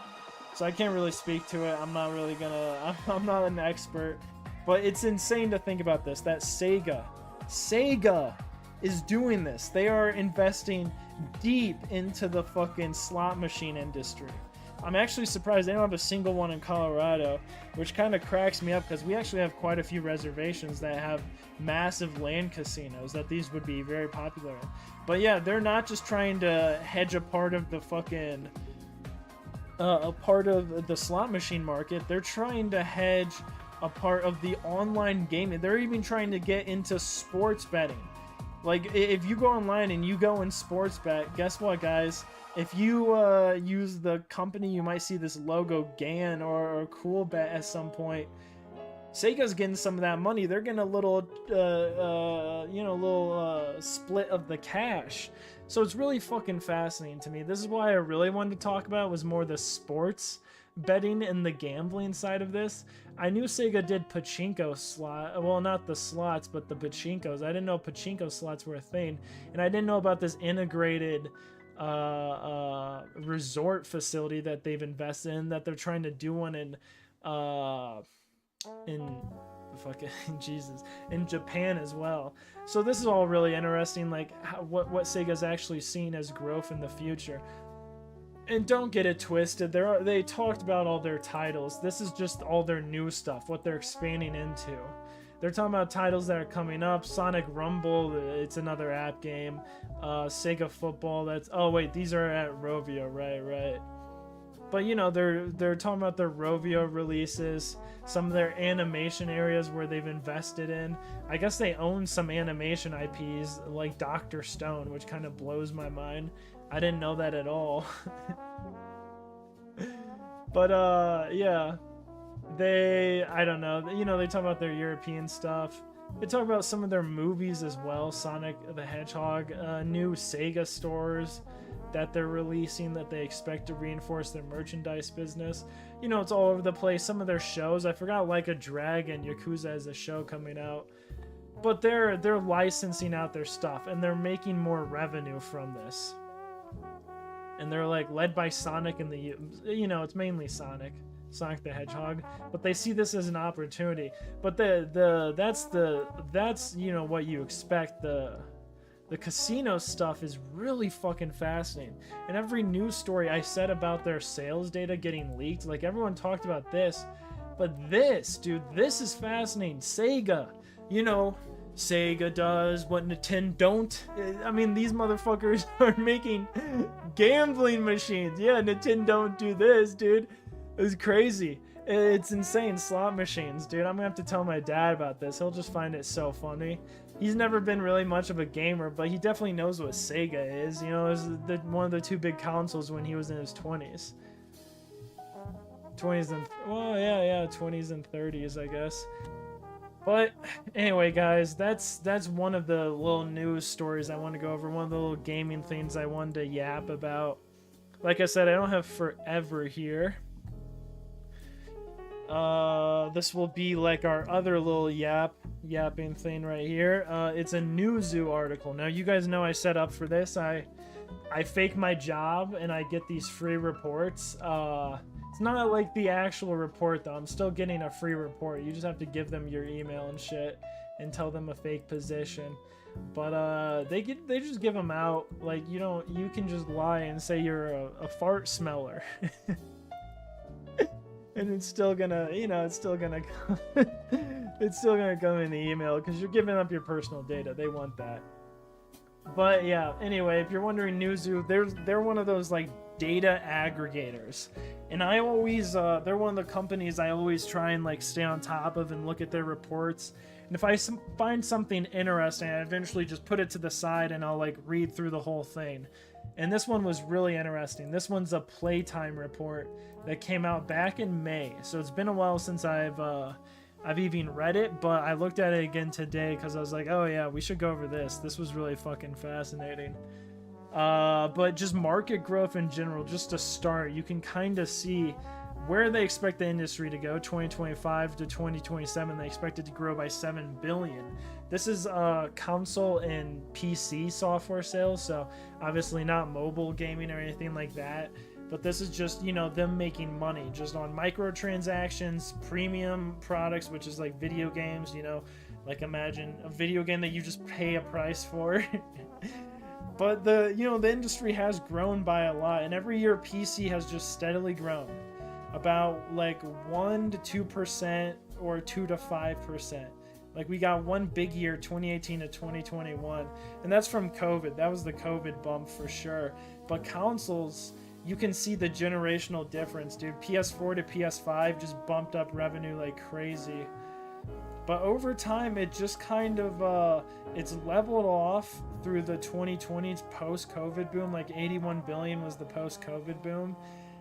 so I can't really speak to it. I'm not really gonna, I'm not an expert, but it's insane to think about this, that Sega is doing this. They are investing deep into the fucking slot machine industry. I'm actually surprised they don't have a single one in Colorado, which kind of cracks me up because we actually have quite a few reservations that have massive land casinos that these would be very popular in. But yeah, they're not just trying to hedge a part of the fucking a part of the slot machine market. They're trying to hedge a part of the online gaming. They're even trying to get into sports betting. Like, if you go online and you go in sports bet, guess what, guys? If you use the company, you might see this logo GAN or Cool Bet at some point. Sega's getting some of that money. They're getting a little, split of the cash. So it's really fucking fascinating to me. This is why I really wanted to talk about was more the sports betting and the gambling side of this. I knew Sega did pachinko slot, well, not the slots, but the pachinkos. I didn't know pachinko slots were a thing, and I didn't know about this integrated resort facility that they've invested in, that they're trying to do one in fucking Jesus, in Japan as well. So this is all really interesting, like what Sega's actually seen as growth in the future. And don't get it twisted, they talked about all their titles. This is just all their new stuff, what they're expanding into. They're talking about titles that are coming up. Sonic Rumble, it's another app game. Sega Football, oh wait, these are at Rovio, right. But you know, they're talking about their Rovio releases, some of their animation areas where they've invested in. I guess they own some animation IPs like Dr. Stone, which kind of blows my mind. I didn't know that at all. But yeah, I don't know, you know, they talk about their European stuff. They talk about some of their movies as well. Sonic the Hedgehog, new Sega stores that they're releasing that they expect to reinforce their merchandise business. You know, it's all over the place. Some of their shows, I forgot, Like a Dragon, Yakuza has a show coming out. But they're licensing out their stuff, and they're making more revenue from this. And they're like led by Sonic and you know, it's mainly Sonic the Hedgehog, but they see this as an opportunity. But that's you know what you expect. The casino stuff is really fucking fascinating. And every news story I said about their sales data getting leaked, like everyone talked about this, but this, dude, this is fascinating. Sega, you know, Sega does what Nintendo don't. I mean, these motherfuckers are making gambling machines. Yeah, Nintendo don't do this, dude. It's crazy. It's insane. Slot machines, dude. I'm gonna have to tell my dad about this. He'll just find it so funny. He's never been really much of a gamer, but he definitely knows what Sega is. You know, it was one of the two big consoles when he was in his 20s. 20s and, well, yeah, 20s and 30s, I guess. But anyway, guys, that's one of the little news stories I want to go over. One of the little gaming things I wanted to yap about. Like I said, I don't have forever here. This will be like our other little yapping thing right here. It's a Newzoo article. Now, you guys know I set up for this. I fake my job and I get these free reports. It's not like the actual report though. I'm still getting a free report. You just have to give them your email and shit and tell them a fake position. But they just give them out. Like, you can just lie and say you're a fart smeller. And it's still gonna, it's still gonna come, it's still gonna come in the email because you're giving up your personal data. They want that. But yeah, anyway, if you're wondering, Newzoo, they're one of those like data aggregators, and I always they're one of the companies I always try and like stay on top of and look at their reports. And if I find something interesting, I eventually just put it to the side and I'll like read through the whole thing. And this one was really interesting. This one's a Playtime report that came out back in May. So it's been a while since I've even read it, but I looked at it again today because I was like, oh yeah, we should go over this. This was really fucking fascinating. But just market growth in general, just to start, you can kind of see where they expect the industry to go. 2025 to 2027, they expect it to grow by 7 billion. This is console and PC software sales, so obviously not mobile gaming or anything like that. But this is just, them making money just on microtransactions, premium products, which is like video games, like imagine a video game that you just pay a price for. But the industry has grown by a lot, and every year PC has just steadily grown. About like 1 to 2% or 2 to 5%. Like we got one big year, 2018 to 2021, and that's from COVID. That was the COVID bump for sure. But consoles, you can see the generational difference, dude. PS4 to PS5 just bumped up revenue like crazy. But over time, it just kind of, it's leveled off through the 2020s post-COVID boom. Like 81 billion was the post-COVID boom.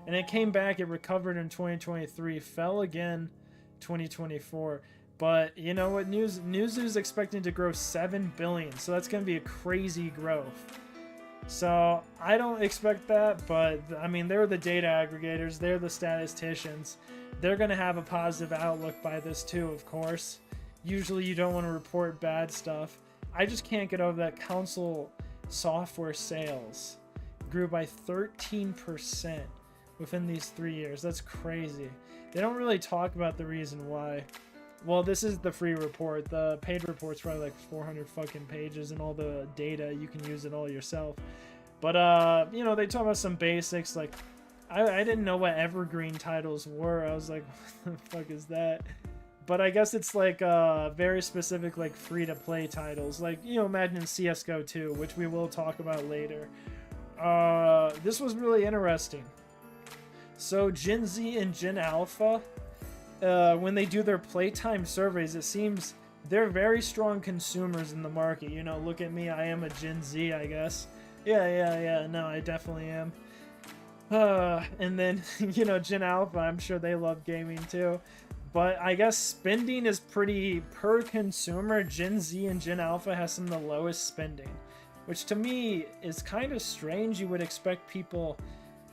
And it came back, it recovered in 2023, fell again 2024. But you know what? News is expecting to grow 7 billion. So that's going to be a crazy growth. So I don't expect that, but I mean, they're the data aggregators, they're the statisticians. They're going to have a positive outlook by this too, of course. Usually you don't want to report bad stuff. I just can't get over that console software sales grew by 13% within these 3 years. That's crazy. They don't really talk about the reason why. Well, this is the free report. The paid report's probably like 400 fucking pages and all the data. You can use it all yourself. But, you know, they talk about some basics. Like, I didn't know what evergreen titles were. I was like, what the fuck is that? But I guess it's like very specific, like free-to-play titles. Like, you know, imagine CSGO 2, which we will talk about later. This was really interesting. So Gen Z and Gen Alpha, when they do their playtime surveys, it seems they're very strong consumers in the market. You know, look at me, I am a Gen Z, I guess. Yeah, no, I definitely am. And then, you know, Gen Alpha, I'm sure they love gaming too. But I guess spending is pretty per consumer. Gen Z and Gen Alpha has some of the lowest spending, which to me is kind of strange. You would expect people,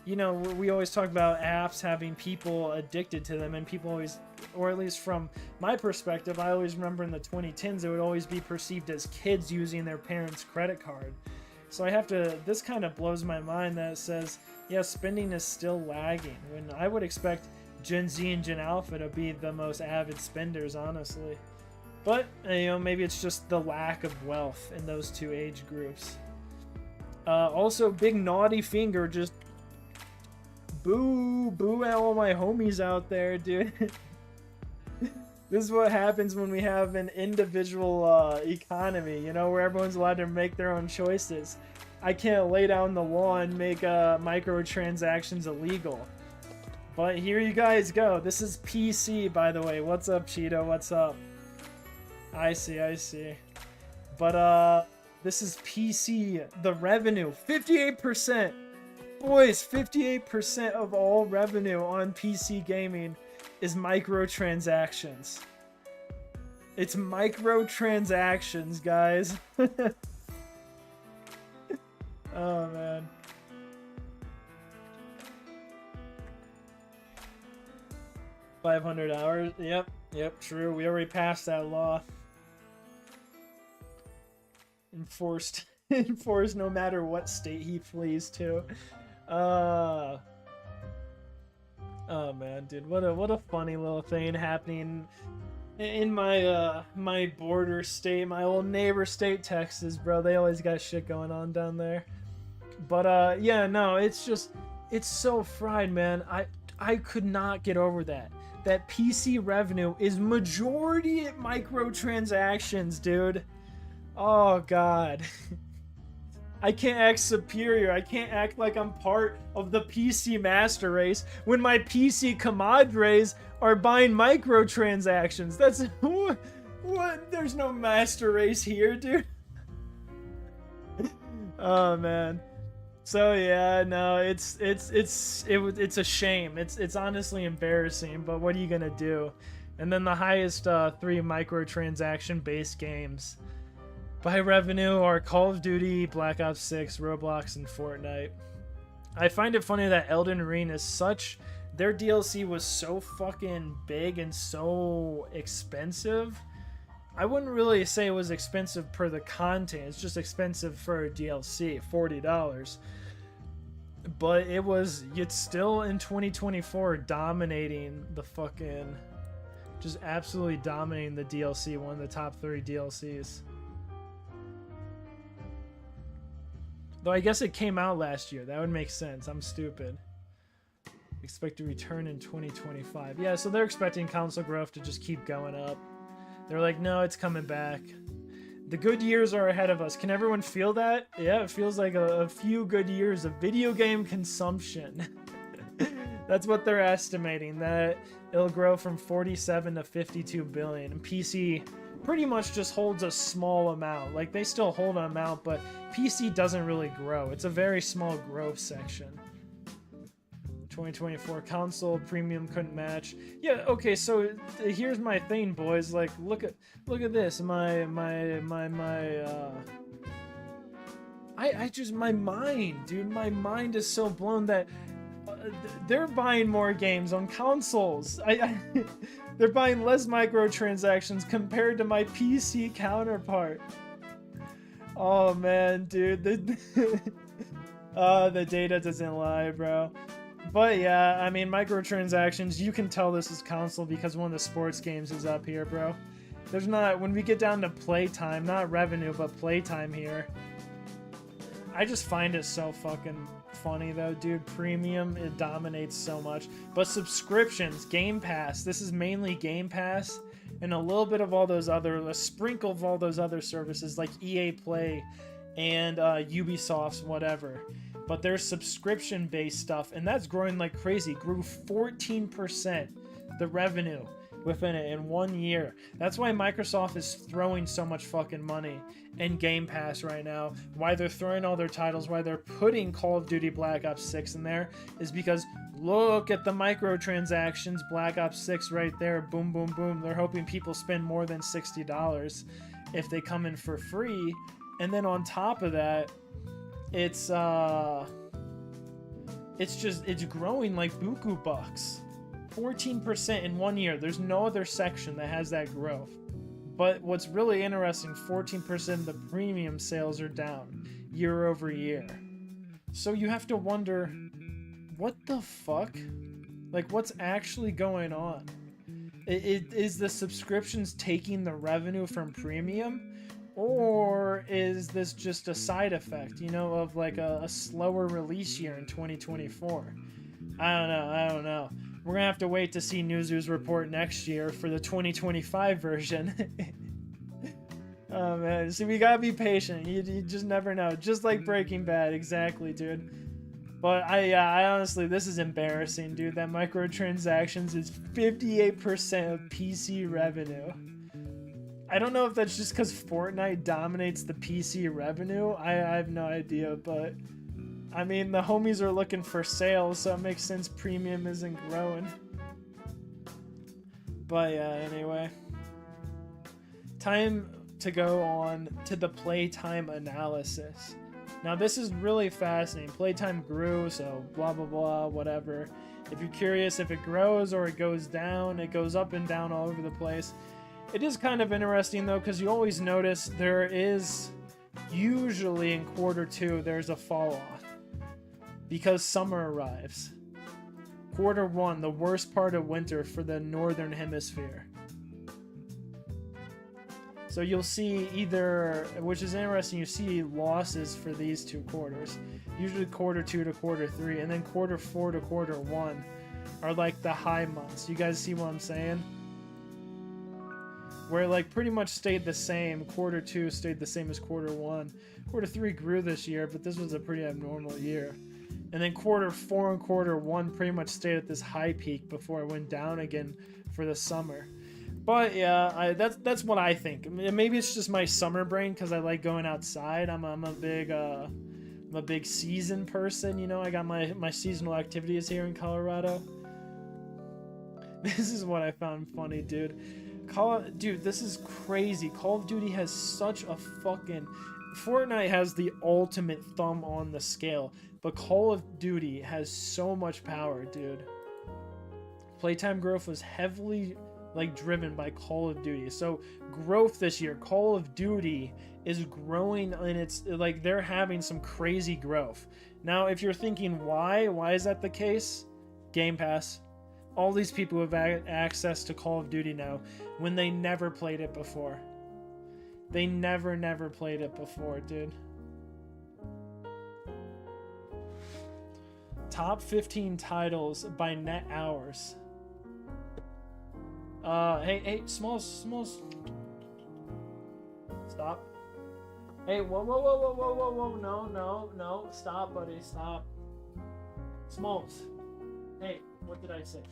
you know, we always talk about apps having people addicted to them, and people always, or at least from my perspective, I always remember in the 2010s, it would always be perceived as kids using their parents' credit card. So I have to, this kind of blows my mind that it says, yeah, spending is still lagging, when I would expect Gen Z and Gen Alpha to be the most avid spenders, honestly. But, you know, maybe it's just the lack of wealth in those two age groups. Also, Big Naughty Finger just boo at all my homies out there, dude. This is what happens when we have an individual economy, you know, where everyone's allowed to make their own choices. I can't lay down the law and make microtransactions illegal. But here you guys go. This is PC, by the way. What's up, Cheeto? What's up? I see. But, this is PC. The revenue, 58%. Boys, 58% of all revenue on PC gaming is microtransactions. It's microtransactions, guys. Oh, man. $500 hours. Yep, true. We already passed that law. Enforced no matter what state he flees to. Oh man, dude, what a funny little thing happening in my my border state, my old neighbor state, Texas, bro. They always got shit going on down there. But yeah, no, it's so fried, man. I could not get over that. That PC revenue is majority microtransactions, dude. Oh god. I can't act superior. I can't act like I'm part of the PC master race when my PC compadres are buying microtransactions. That's what? There's no master race here, dude. Oh man. So yeah, no, it's a shame. It's honestly embarrassing, but what are you gonna do? And then the highest 3 microtransaction based games by revenue are Call of Duty, Black Ops 6, Roblox, and Fortnite. I find it funny that Elden Ring is such, their DLC was so fucking big and so expensive. I wouldn't really say it was expensive per the content. It's just expensive for a DLC, $40. But it's still in 2024 dominating the fucking, just absolutely dominating the DLC, one of the top 3 DLCs. Though I guess it came out last year. That would make sense. I'm stupid. Expect to return in 2025. Yeah, so they're expecting console growth to just keep going up. They're like, no, it's coming back. The good years are ahead of us. Can everyone feel that? Yeah, it feels like a few good years of video game consumption. That's what they're estimating, that it'll grow from 47 to 52 billion. And PC pretty much just holds a small amount. Like, they still hold an amount, but PC doesn't really grow. It's a very small growth section. 2024 console premium couldn't match. Yeah, okay, so here's my thing, boys. Like, look at this. My mind, dude. My mind is so blown that they're buying more games on consoles. They're buying less microtransactions compared to my PC counterpart. Oh man, dude, the data doesn't lie, bro. But yeah, I mean, microtransactions, you can tell this is console because one of the sports games is up here, bro. There's not, when we get down to playtime, not revenue, but playtime here. I just find it so fucking funny though, dude. Premium, it dominates so much. But subscriptions, Game Pass, this is mainly Game Pass, and a little bit of all those other, a sprinkle of all those other services like EA Play and Ubisoft's whatever. But there's subscription-based stuff, and that's growing like crazy. Grew 14% the revenue within it in 1 year. That's why Microsoft is throwing so much fucking money in Game Pass right now. Why they're throwing all their titles, why they're putting Call of Duty Black Ops 6 in there, is because look at the microtransactions. Black Ops 6 right there, boom, boom, boom. They're hoping people spend more than $60 if they come in for free. And then on top of that, it's growing like buku bucks. 14% in 1 year. There's no other section that has that growth. But what's really interesting, 14% of the premium sales are down year over year. So you have to wonder, what the fuck? Like, what's actually going on? Is the subscriptions taking the revenue from premium? Or is this just a side effect, you know, of like a slower release year in 2024? I don't know. We're gonna have to wait to see Newzoo's report next year for the 2025 version. Oh man, see, we gotta be patient. You just never know. Just like Breaking Bad, exactly, dude. But I honestly, this is embarrassing, dude. That microtransactions is 58% of PC revenue. I don't know if that's just because Fortnite dominates the PC revenue. I have no idea, but I mean, the homies are looking for sales, so it makes sense premium isn't growing. But yeah, anyway. Time to go on to the playtime analysis. Now, this is really fascinating. Playtime grew, so blah, blah, blah, whatever. If you're curious if it grows or it goes down, it goes up and down all over the place. It is kind of interesting, though, because you always notice there is, usually in Q2, there's a fall off. Because summer arrives. Q1, the worst part of winter for the northern hemisphere. So you'll see either, which is interesting, you see losses for these two quarters. Usually Q2 to Q3, and then Q4 to Q1 are like the high months. You guys see what I'm saying? Where it like pretty much stayed the same. Q2 stayed the same as Q1. Q3 grew this year, but this was a pretty abnormal year. And then Q4 and Q1 pretty much stayed at this high peak before it went down again for the summer. But yeah, that's what I think. Maybe it's just my summer brain because I like going outside. I'm a big season person. You know, I got my seasonal activities here in Colorado. This is what I found funny, dude. Dude, this is crazy. Call of Duty has such a fucking... Fortnite has the ultimate thumb on the scale, but Call of Duty has so much power, dude. Playtime growth was heavily like driven by Call of Duty. So growth this year, Call of Duty is growing, and it's like they're having some crazy growth. Now, if you're thinking why is that the case? Game Pass. All these people have access to Call of Duty now when they never played it before. They never played it before, dude. Top 15 titles by net hours. Hey, Smalls. Stop. Hey, whoa. No. Stop, buddy, stop. Smalls. Hey, what did I say?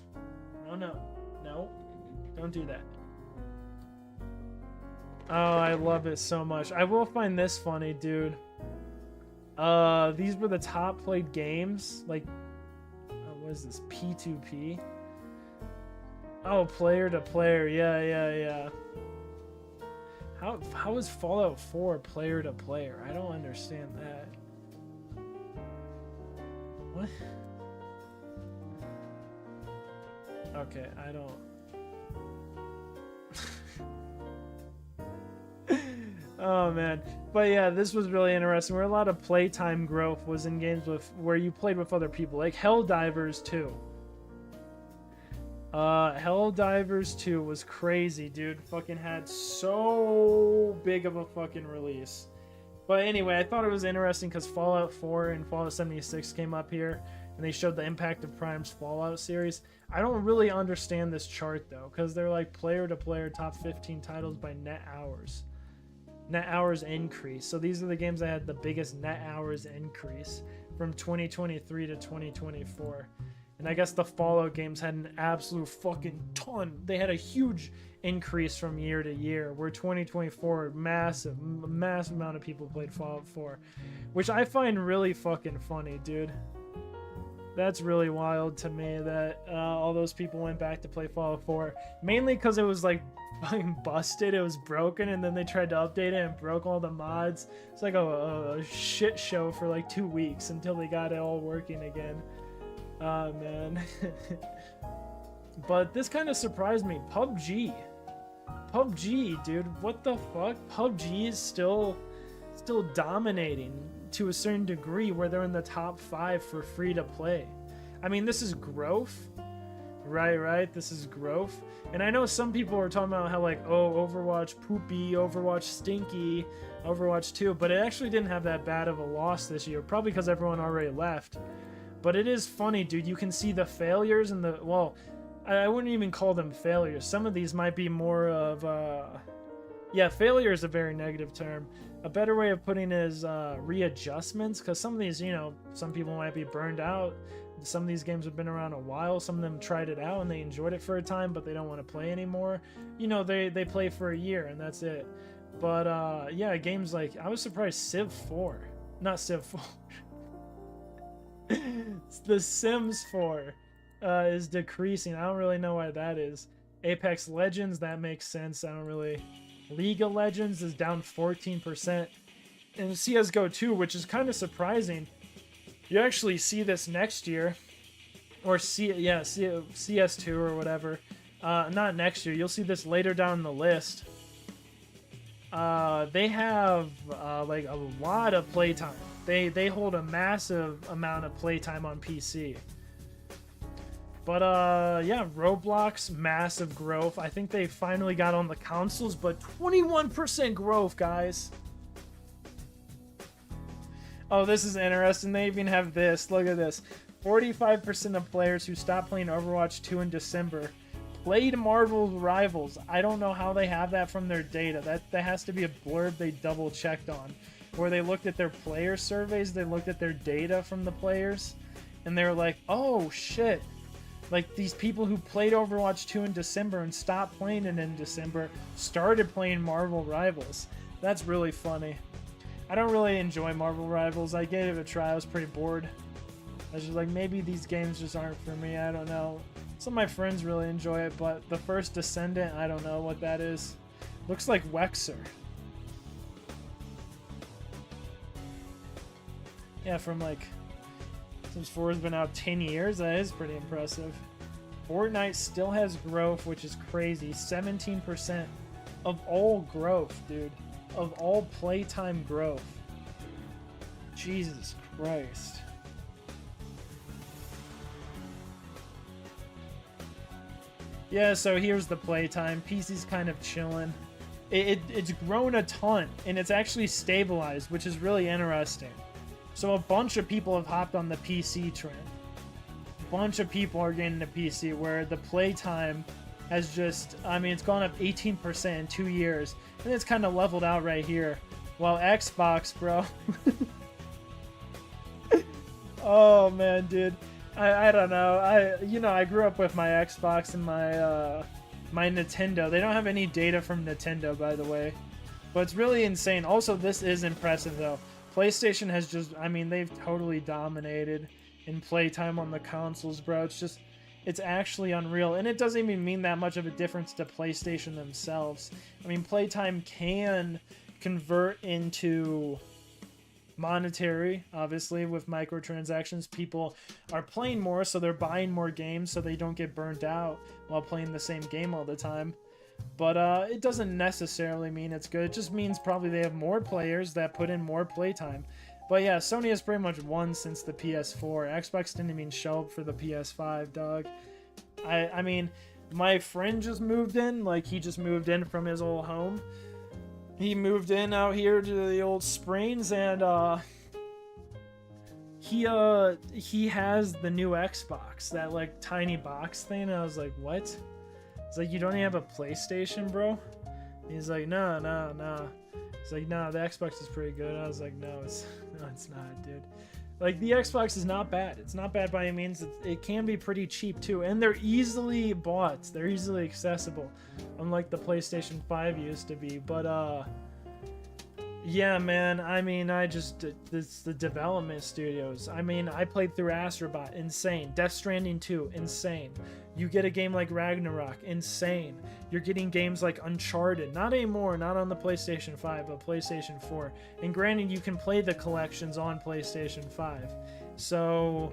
No, no. No. Don't do that. Oh, I love it so much. I will find this funny, dude. These were the top played games. Like, what is this? P2P? Oh, player to player. Yeah. How is Fallout 4 player to player? I don't understand that. What? Okay, I don't. Oh man, but yeah, this was really interesting. Where a lot of playtime growth was in games with where you played with other people, like Helldivers 2. Helldivers 2 was crazy, dude. Fucking had so big of a fucking release. But anyway, I thought it was interesting because Fallout 4 and Fallout 76 came up here, and they showed the impact of Prime's Fallout series. I don't really understand this chart though, because they're like player to player top 15 titles by net hours. Net hours increase. So these are the games that had the biggest net hours increase from 2023 to 2024. And I guess the Fallout games had an absolute fucking ton. They had a huge increase from year to year, where 2024, massive amount of people played Fallout 4, which I find really fucking funny, dude. That's really wild to me that all those people went back to play Fallout 4, mainly because it was like fucking busted, it was broken, and then they tried to update it and broke all the mods. It's like a shit show for like 2 weeks until they got it all working again. Oh man. But this kind of surprised me. PUBG, dude, what the fuck? PUBG is still dominating to a certain degree, where they're in the top 5 for free to play. I mean, this is growth, right? This is growth. And I know some people are talking about how like, oh, Overwatch poopy, Overwatch stinky, Overwatch 2, but it actually didn't have that bad of a loss this year, probably because everyone already left. But it is funny, dude. You can see the failures and the, well, I wouldn't even call them failures. Some of these might be more of, yeah, failure is a very negative term. A better way of putting it is readjustments, because some of these, you know, some people might be burned out. Some of these games have been around a while. Some of them tried it out and they enjoyed it for a time, but they don't want to play anymore. You know, they play for a year and that's it. But yeah, games like, I was surprised Civ 4, not Civ 4. The Sims 4 is decreasing. I don't really know why that is. Apex Legends, that makes sense. I don't really. League of Legends is down 14%. And CSGO 2, which is kind of surprising. You actually see this next year. Or CS2 or whatever. Not next year. You'll see this later down the list. They have like a lot of playtime. They hold a massive amount of playtime on PC. But yeah, Roblox, massive growth. I think they finally got on the consoles, but 21% growth, guys. Oh, this is interesting. They even have this. Look at this. 45% of players who stopped playing Overwatch 2 in December played Marvel's Rivals. I don't know how they have that from their data. That has to be a blurb they double checked on. Where they looked at their player surveys, they looked at their data from the players, and they were like, oh shit. Like, these people who played Overwatch 2 in December and stopped playing it in December started playing Marvel Rivals. That's really funny. I don't really enjoy Marvel Rivals. I gave it a try. I was pretty bored. I was just like, maybe these games just aren't for me. I don't know. Some of my friends really enjoy it, but the first Descendant, I don't know what that is. Looks like Wexer. Yeah, from like... Sims 4 has been out 10 years. That is pretty impressive. Fortnite still has growth, which is crazy. 17% of all growth, dude. Of all playtime growth. Jesus Christ. Yeah, so here's the playtime. PC's kind of chilling. It's grown a ton, and it's actually stabilized, which is really interesting. So a bunch of people have hopped on the PC trend. A bunch of people are getting the PC, where the playtime has just, I mean, it's gone up 18% in 2 years, and it's kind of leveled out right here. While Xbox, bro. Oh man, dude. I don't know. I grew up with my Xbox and my Nintendo. They don't have any data from Nintendo, by the way. But it's really insane. Also, this is impressive, though. PlayStation has just, I mean, they've totally dominated in playtime on the consoles, bro. It's actually unreal. And it doesn't even mean that much of a difference to PlayStation themselves. I mean, playtime can convert into monetary, obviously, with microtransactions. People are playing more, so they're buying more games so they don't get burnt out while playing the same game all the time. But it doesn't necessarily mean it's good. It just means probably they have more players that put in more playtime. But yeah, Sony has pretty much won since the PS4. Xbox didn't even show up for the PS5, dog. I mean, my friend just moved in. Like, he just moved in from his old home. He moved in out here to the old Springs, and he has the new Xbox, that like tiny box thing. And I was like, what? It's like, you don't even have a PlayStation, bro? He's like, no. It's like, no, the Xbox is pretty good. I was like, no, it's not, dude. Like, the Xbox is not bad. It's not bad by any means. It can be pretty cheap, too. And they're easily bought. They're easily accessible. Unlike the PlayStation 5 used to be. But, yeah, man. I mean, it's the development studios. I mean, I played through Astrobot. Insane. Death Stranding 2. Insane. You get a game like Ragnarok. Insane. You're getting games like Uncharted. Not anymore. Not on the PlayStation 5, but PlayStation 4. And granted, you can play the collections on PlayStation 5. So,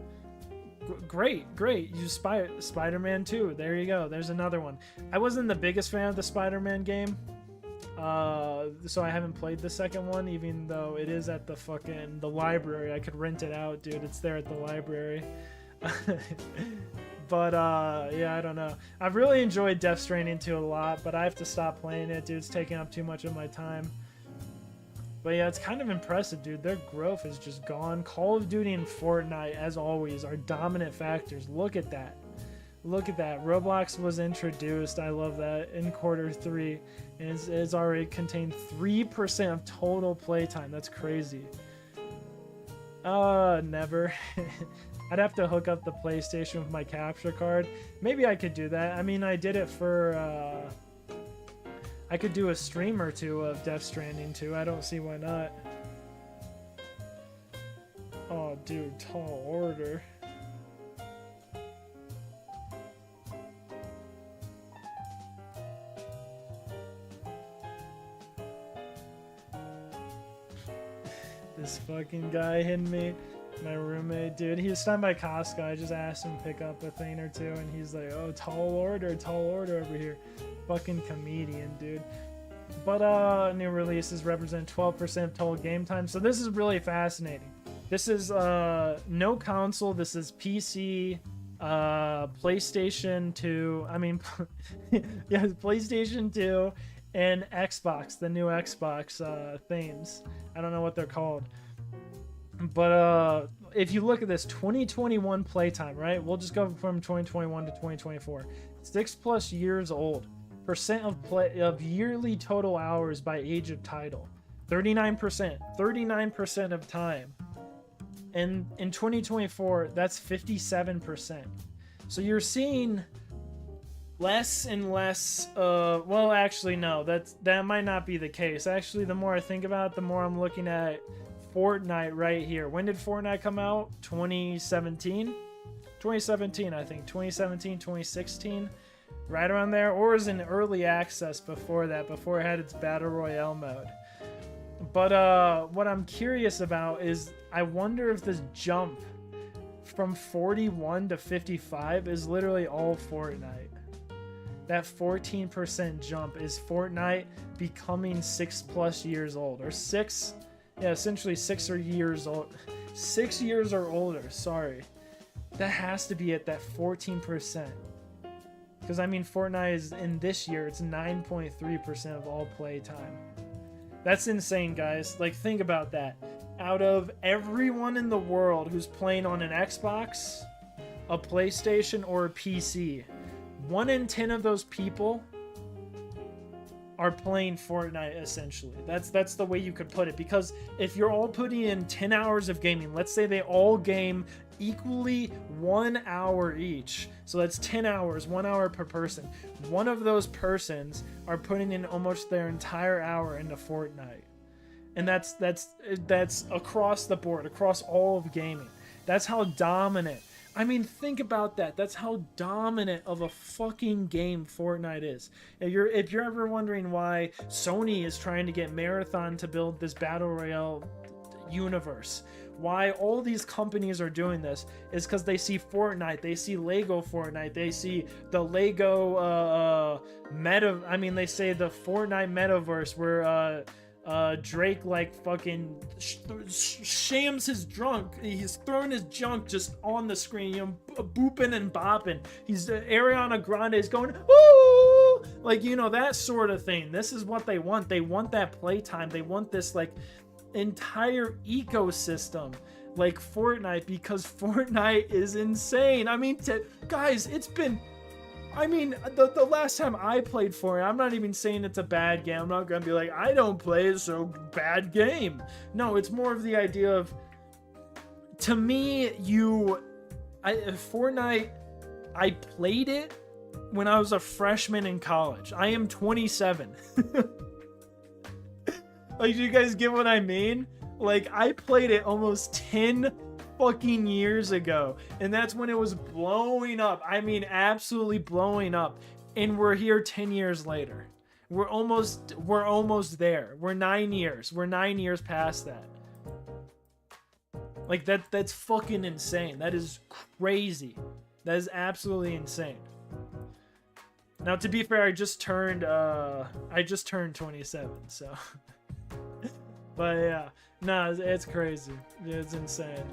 great. You Spider-Man 2. There you go. There's another one. I wasn't the biggest fan of the Spider-Man game. So I haven't played the second one, even though it is at the library. I could rent it out, dude. It's there at the library. But, yeah, I don't know. I've really enjoyed Death Stranding 2 a lot, but I have to stop playing it, dude. It's taking up too much of my time. But, yeah, it's kind of impressive, dude. Their growth is just gone. Call of Duty and Fortnite, as always, are dominant factors. Look at that. Look at that. Roblox was introduced. I love that. In Q3. And it's already contained 3% of total playtime. That's crazy. Never. I'd have to hook up the PlayStation with my capture card. Maybe I could do that. I mean, I did it for, I could do a stream or two of Death Stranding 2. I don't see why not. Oh, dude, Tall Order. This fucking guy hitting me. My roommate, dude, he was standing by Costco. I just asked him to pick up a thing or two, and he's like, oh, tall order over here. Fucking comedian, dude. But new releases represent 12% of total game time, so this is really fascinating. This is no console. This is PC, PlayStation 2. I mean, yeah, PlayStation 2 and Xbox, the new Xbox themes. I don't know what they're called. But if you look at this 2021 playtime, right? We'll just go from 2021 to 2024. 6+ years old. Percent of yearly total hours by age of title. 39%. 39% of time. And in 2024, that's 57%. So you're seeing less and less well, actually no, that might not be the case. Actually, the more I think about it, the more I'm looking at Fortnite right here. When did Fortnite come out? 2017? 2017, I think. 2017, 2016. Right around there. Or was in early access before that, before it had its Battle Royale mode. But what I'm curious about is, I wonder if this jump from 41 to 55 is literally all Fortnite. That 14% jump is Fortnite becoming 6+ years old. Or essentially 6 years old. 6 years or older, sorry. That has to be at that 14%. Because, I mean, Fortnite is, in this year, it's 9.3% of all play time. That's insane, guys. Like, think about that. Out of everyone in the world who's playing on an Xbox, a PlayStation, or a PC, 1 in 10 of those people are playing Fortnite, essentially. That's the way you could put it. Because if you're all putting in 10 hours of gaming, let's say they all game equally 1 hour each. So that's 10 hours, 1 hour per person. One of those persons are putting in almost their entire hour into Fortnite. And that's across the board, across all of gaming. That's how dominant. I mean, think about that. That's how dominant of a fucking game Fortnite is. If you're ever wondering why Sony is trying to get Marathon to build this Battle Royale universe, why all these companies are doing this, is because they see Fortnite, they see Lego Fortnite, they see the Lego they say the Fortnite metaverse where Drake like fucking shams his drunk. He's throwing his junk just on the screen, you know, booping and bopping. He's Ariana Grande is going woo, like, you know, that sort of thing. This is what they want. They want that playtime. They want this like entire ecosystem like Fortnite, because Fortnite is insane. I mean, guys, it's been. I mean, the last time I played Fortnite, I'm not even saying it's a bad game. I'm not going to be like, I don't play it, so bad game. No, it's more of the idea of, to me, Fortnite, I played it when I was a freshman in college. I am 27. Like, do you guys get what I mean? Like, I played it almost 10 fucking years ago, and that's when it was blowing up. I mean, absolutely blowing up. And we're here 10 years later. We're almost there. We're 9 years. We're 9 years past that. Like, that's fucking insane. That is crazy. That is absolutely insane. Now, to be fair, I just turned 27, so. But yeah, no, it's crazy. It's insane.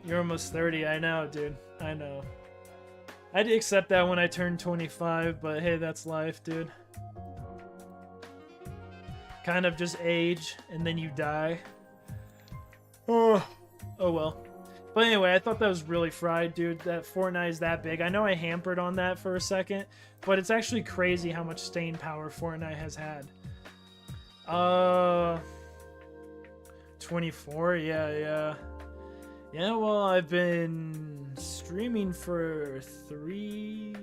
You're almost 30. I know, dude. I know. I'd accept that when I turned 25, but hey, that's life, dude. Kind of just age, and then you die. Oh well. But anyway, I thought that was really fried, dude. That Fortnite is that big. I know I hampered on that for a second, but it's actually crazy how much staying power Fortnite has had. 24, yeah. Yeah, well, I've been streaming for three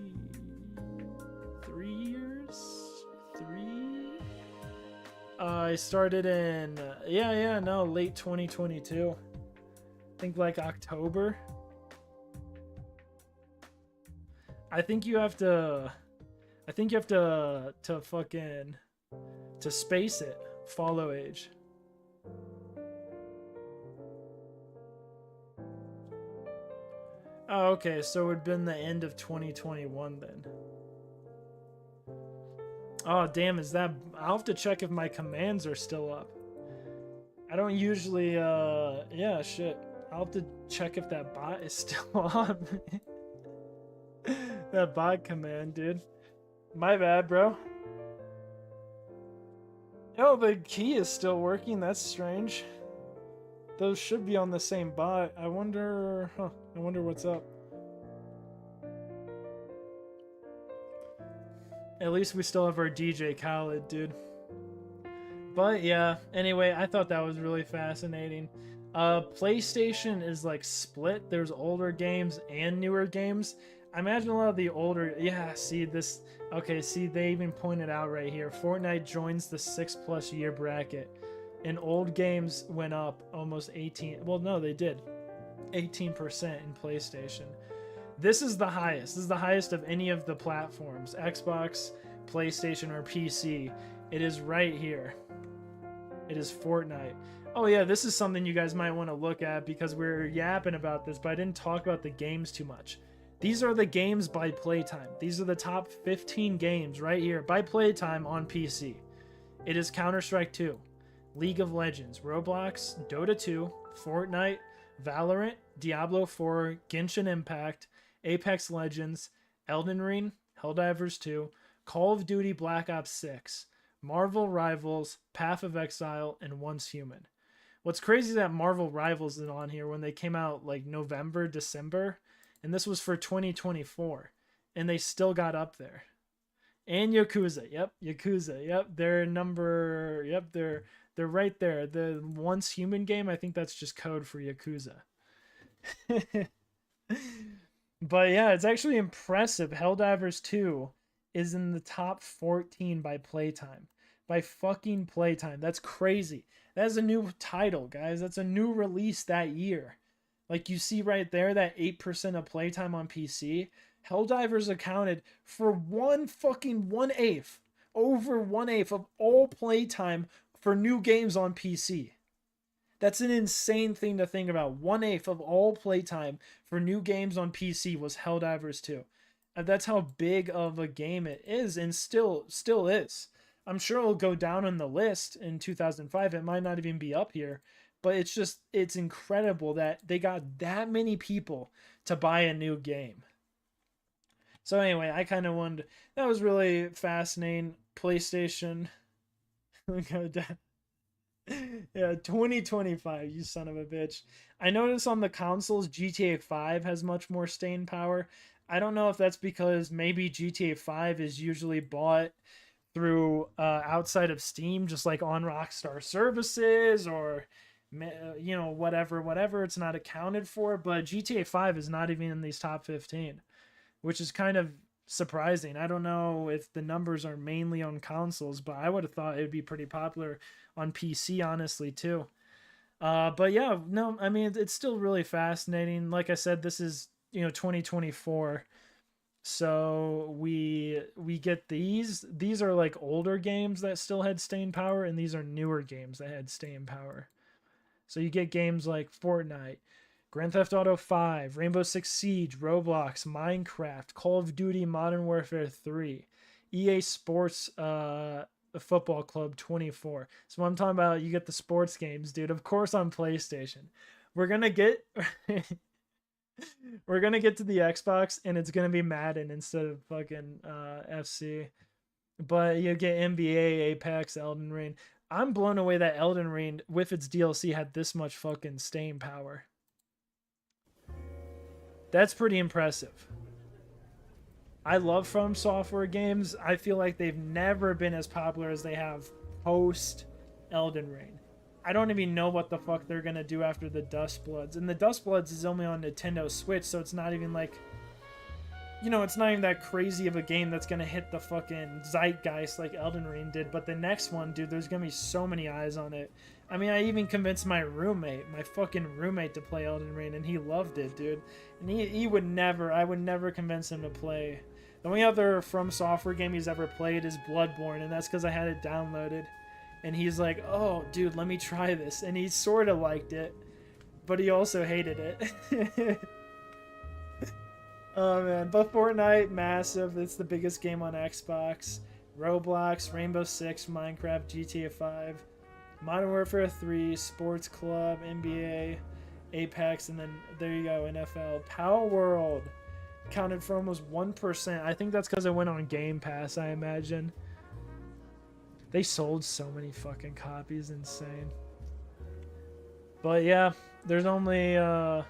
years? I started in, late 2022. I think like October. I think you have to fucking, to space it, follow age. Oh, okay, so it would have been the end of 2021 then. Oh, damn, is that... I'll have to check if my commands are still up. I don't usually, yeah, shit. I'll have to check if that bot is still up. That bot command, dude. My bad, bro. Oh, the key is still working. That's strange. Those should be on the same bot. I wonder what's up. At least we still have our DJ Khaled, dude. But yeah, anyway, I thought that was really fascinating. PlayStation is like split. There's older games and newer games. I imagine a lot of the older, yeah, see this, okay, see, they even pointed out right here, Fortnite joins the 6+ year bracket. And old games went up almost 18, well, no, they did. 18% in PlayStation. This is the highest. This is the highest of any of the platforms. Xbox, PlayStation, or PC. It is right here. It is Fortnite. Oh yeah, this is something you guys might want to look at because we're yapping about this, but I didn't talk about the games too much. These are the games by playtime. These are the top 15 games right here by playtime on PC. It is Counter-Strike 2, League of Legends, Roblox, Dota 2, Fortnite, Valorant, Diablo 4, Genshin Impact, Apex Legends, Elden Ring, Helldivers 2, Call of Duty Black Ops 6, Marvel Rivals, Path of Exile, and Once Human. What's crazy is that Marvel Rivals is on here when they came out like November, December, and this was for 2024, and they still got up there. And Yakuza, yep, they're They're right there. The Once Human game, I think that's just code for Yakuza. But yeah, it's actually impressive. Helldivers 2 is in the top 14 by playtime. By fucking playtime. That's crazy. That's a new title, guys. That's a new release that year. Like you see right there, that 8% of playtime on PC. Helldivers accounted for 1/8, over 1/8 of all playtime for new games on PC. That's an insane thing to think about. 1/8 of all playtime for new games on PC was Helldivers 2. And that's how big of a game it is, and still is. I'm sure it'll go down on the list in 2005. It might not even be up here, but it's incredible that they got that many people to buy a new game. So anyway, I kind of wanted, that was really fascinating. PlayStation. Yeah, 2025, you son of a bitch. I noticed on the consoles, GTA 5 has much more staying power. I don't know if that's because maybe GTA 5 is usually bought through outside of Steam, just like on Rockstar services, or you know, whatever. It's not accounted for, but GTA 5 is not even in these top 15, which is kind of surprising. I don't know if the numbers are mainly on consoles, but I would have thought it would be pretty popular on PC, honestly, too. But yeah, no, I mean, it's still really fascinating. Like I said, this is, 2024. So we get these. These are like older games that still had staying power, and these are newer games that had staying power. So you get games like Fortnite, Grand Theft Auto 5, Rainbow Six Siege, Roblox, Minecraft, Call of Duty Modern Warfare 3, EA Sports Football Club 24. So I'm talking about, you get the sports games, dude. Of course on PlayStation. We're going to get we're going to get to the Xbox, and it's going to be Madden instead of fucking FC. But you get NBA, Apex, Elden Ring. I'm blown away that Elden Ring with its DLC had this much fucking staying power. That's pretty impressive. I love From Software games. I feel like they've never been as popular as they have post Elden Ring. I don't even know what the fuck they're gonna do after the Dustbloods. And the Dustbloods is only on Nintendo Switch, so it's not even like, it's not even that crazy of a game that's gonna hit the fucking zeitgeist like Elden Ring did. But the next one, dude, there's gonna be so many eyes on it. I mean, I even convinced my fucking roommate to play Elden Ring, and he loved it, dude. And I would never convince him to play. The only other From Software game he's ever played is Bloodborne, and that's because I had it downloaded. And he's like, oh, dude, let me try this. And he sort of liked it, but he also hated it. Oh, man. But Fortnite, massive. It's the biggest game on Xbox. Roblox, Rainbow Six, Minecraft, GTA 5, Modern Warfare 3, Sports Club, NBA, Apex, and then there you go, NFL. Power World counted for almost 1%. I think that's because it went on Game Pass, I imagine. They sold so many fucking copies, insane. But yeah, there's only oh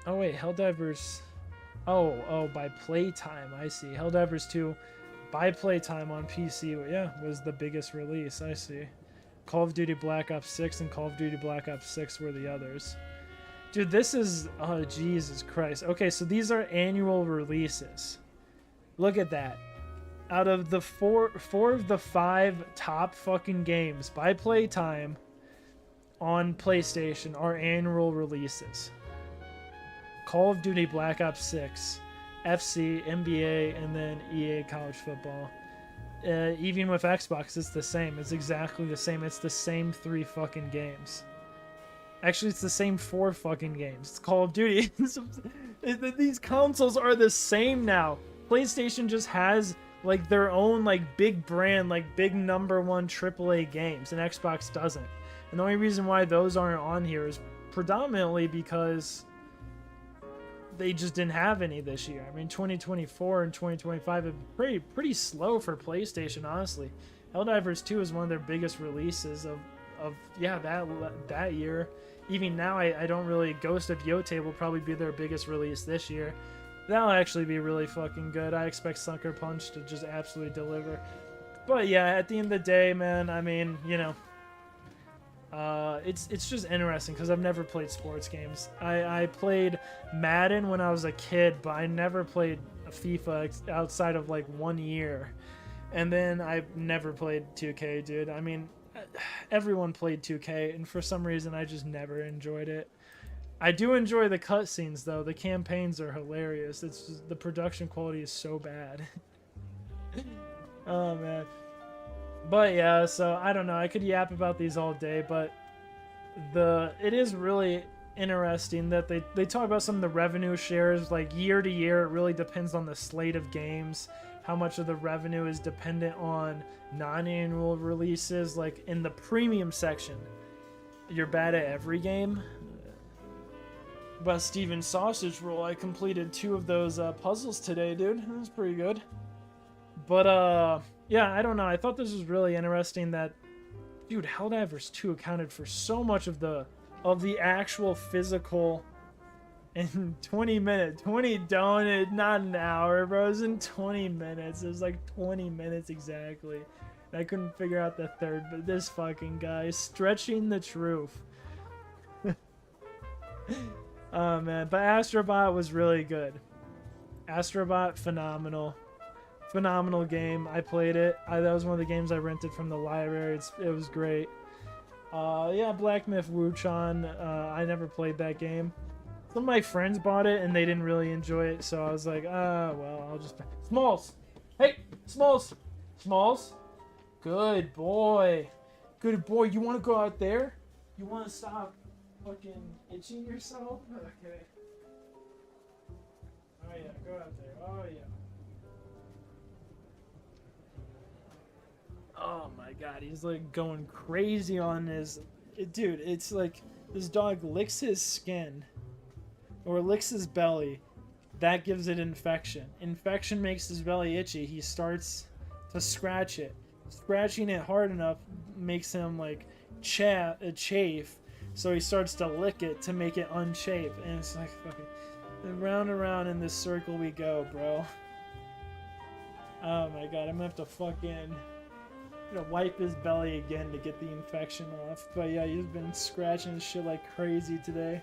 wait, Helldivers. Oh, by playtime, I see. Helldivers 2 by playtime on PC, yeah, was the biggest release, I see. Call of Duty Black Ops 6 and Call of Duty Black Ops 6 were the others. Dude, this is, oh, Jesus Christ. Okay, so these are annual releases. Look at that. Out of the four of the 5 top fucking games by playtime on PlayStation are annual releases. Call of Duty Black Ops 6, FC, NBA, and then EA College Football. Even with Xbox, it's the same. It's exactly the same. It's the same 3 fucking games. Actually, it's the same 4 fucking games. It's Call of Duty. These consoles are the same now. PlayStation just has like their own like big brand, like big number 1 AAA games, and Xbox doesn't. And the only reason why those aren't on here is predominantly because they just didn't have any this year. I mean, 2024 and 2025 have been pretty slow for PlayStation, honestly. Helldivers 2 is one of their biggest releases of that year. Even now, I don't really... Ghost of Yotei will probably be their biggest release this year. That'll actually be really fucking good. I expect Sucker Punch to just absolutely deliver. But yeah, at the end of the day, man, I mean, you know, it's just interesting because I've never played sports games. I played Madden when I was a kid, but I never played FIFA outside of like 1 year. And then I've never played 2K, dude. I mean, everyone played 2K, and for some reason I just never enjoyed it. I do enjoy the cutscenes, though. The campaigns are hilarious. It's just, the production quality is so bad. Oh, man. But yeah, so I don't know. I could yap about these all day, but it is really interesting that they talk about some of the revenue shares. Like year to year, it really depends on the slate of games. How much of the revenue is dependent on non-annual releases. Like in the premium section, you're bad at every game. But Steven Sausage Roll, I completed 2 of those puzzles today, dude. That was pretty good. But yeah, I don't know. I thought this was really interesting that, dude, Helldivers 2 accounted for so much of the actual physical in 20 minutes. 20 don't, not an hour, bro. It was in 20 minutes. It was like 20 minutes exactly. And I couldn't figure out the third, but this fucking guy is stretching the truth. Oh, man. But Astrobot was really good. Astrobot, phenomenal. Phenomenal game. I played it. That was one of the games I rented from the library. It was great. Yeah, Black Myth Wuchan. I never played that game. Some of my friends bought it and they didn't really enjoy it, so I was like, well, I'll just... Smalls! Hey! Smalls! Smalls! Good boy. Good boy. You want to go out there? You want to stop fucking itching yourself? Okay. Oh, yeah. Go out there. Oh, yeah. Oh my god, he's like going crazy on his... Dude, it's like this dog licks his skin or licks his belly. That gives it infection. Infection makes his belly itchy. He starts to scratch it. Scratching it hard enough makes him like chafe. So he starts to lick it to make it unchafe. And it's like fucking round and round in this circle we go, bro. Oh my god, I'm gonna have to fucking... gonna wipe his belly again to get the infection off. But yeah, he's been scratching his shit like crazy today.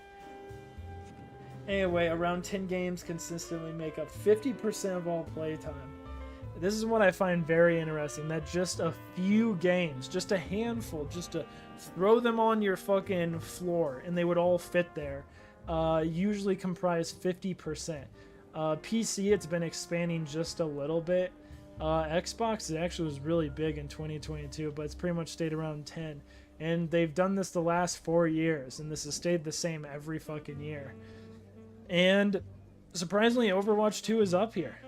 Anyway, around 10 games consistently make up 50% of all playtime. This is what I find very interesting, that just a few games, just a handful, just to throw them on your fucking floor and they would all fit there, usually comprise 50%. PC, it's been expanding just a little bit. Xbox, it actually was really big in 2022, but it's pretty much stayed around 10. And they've done this the last 4 years, and this has stayed the same every fucking year. And surprisingly, Overwatch 2 is up here.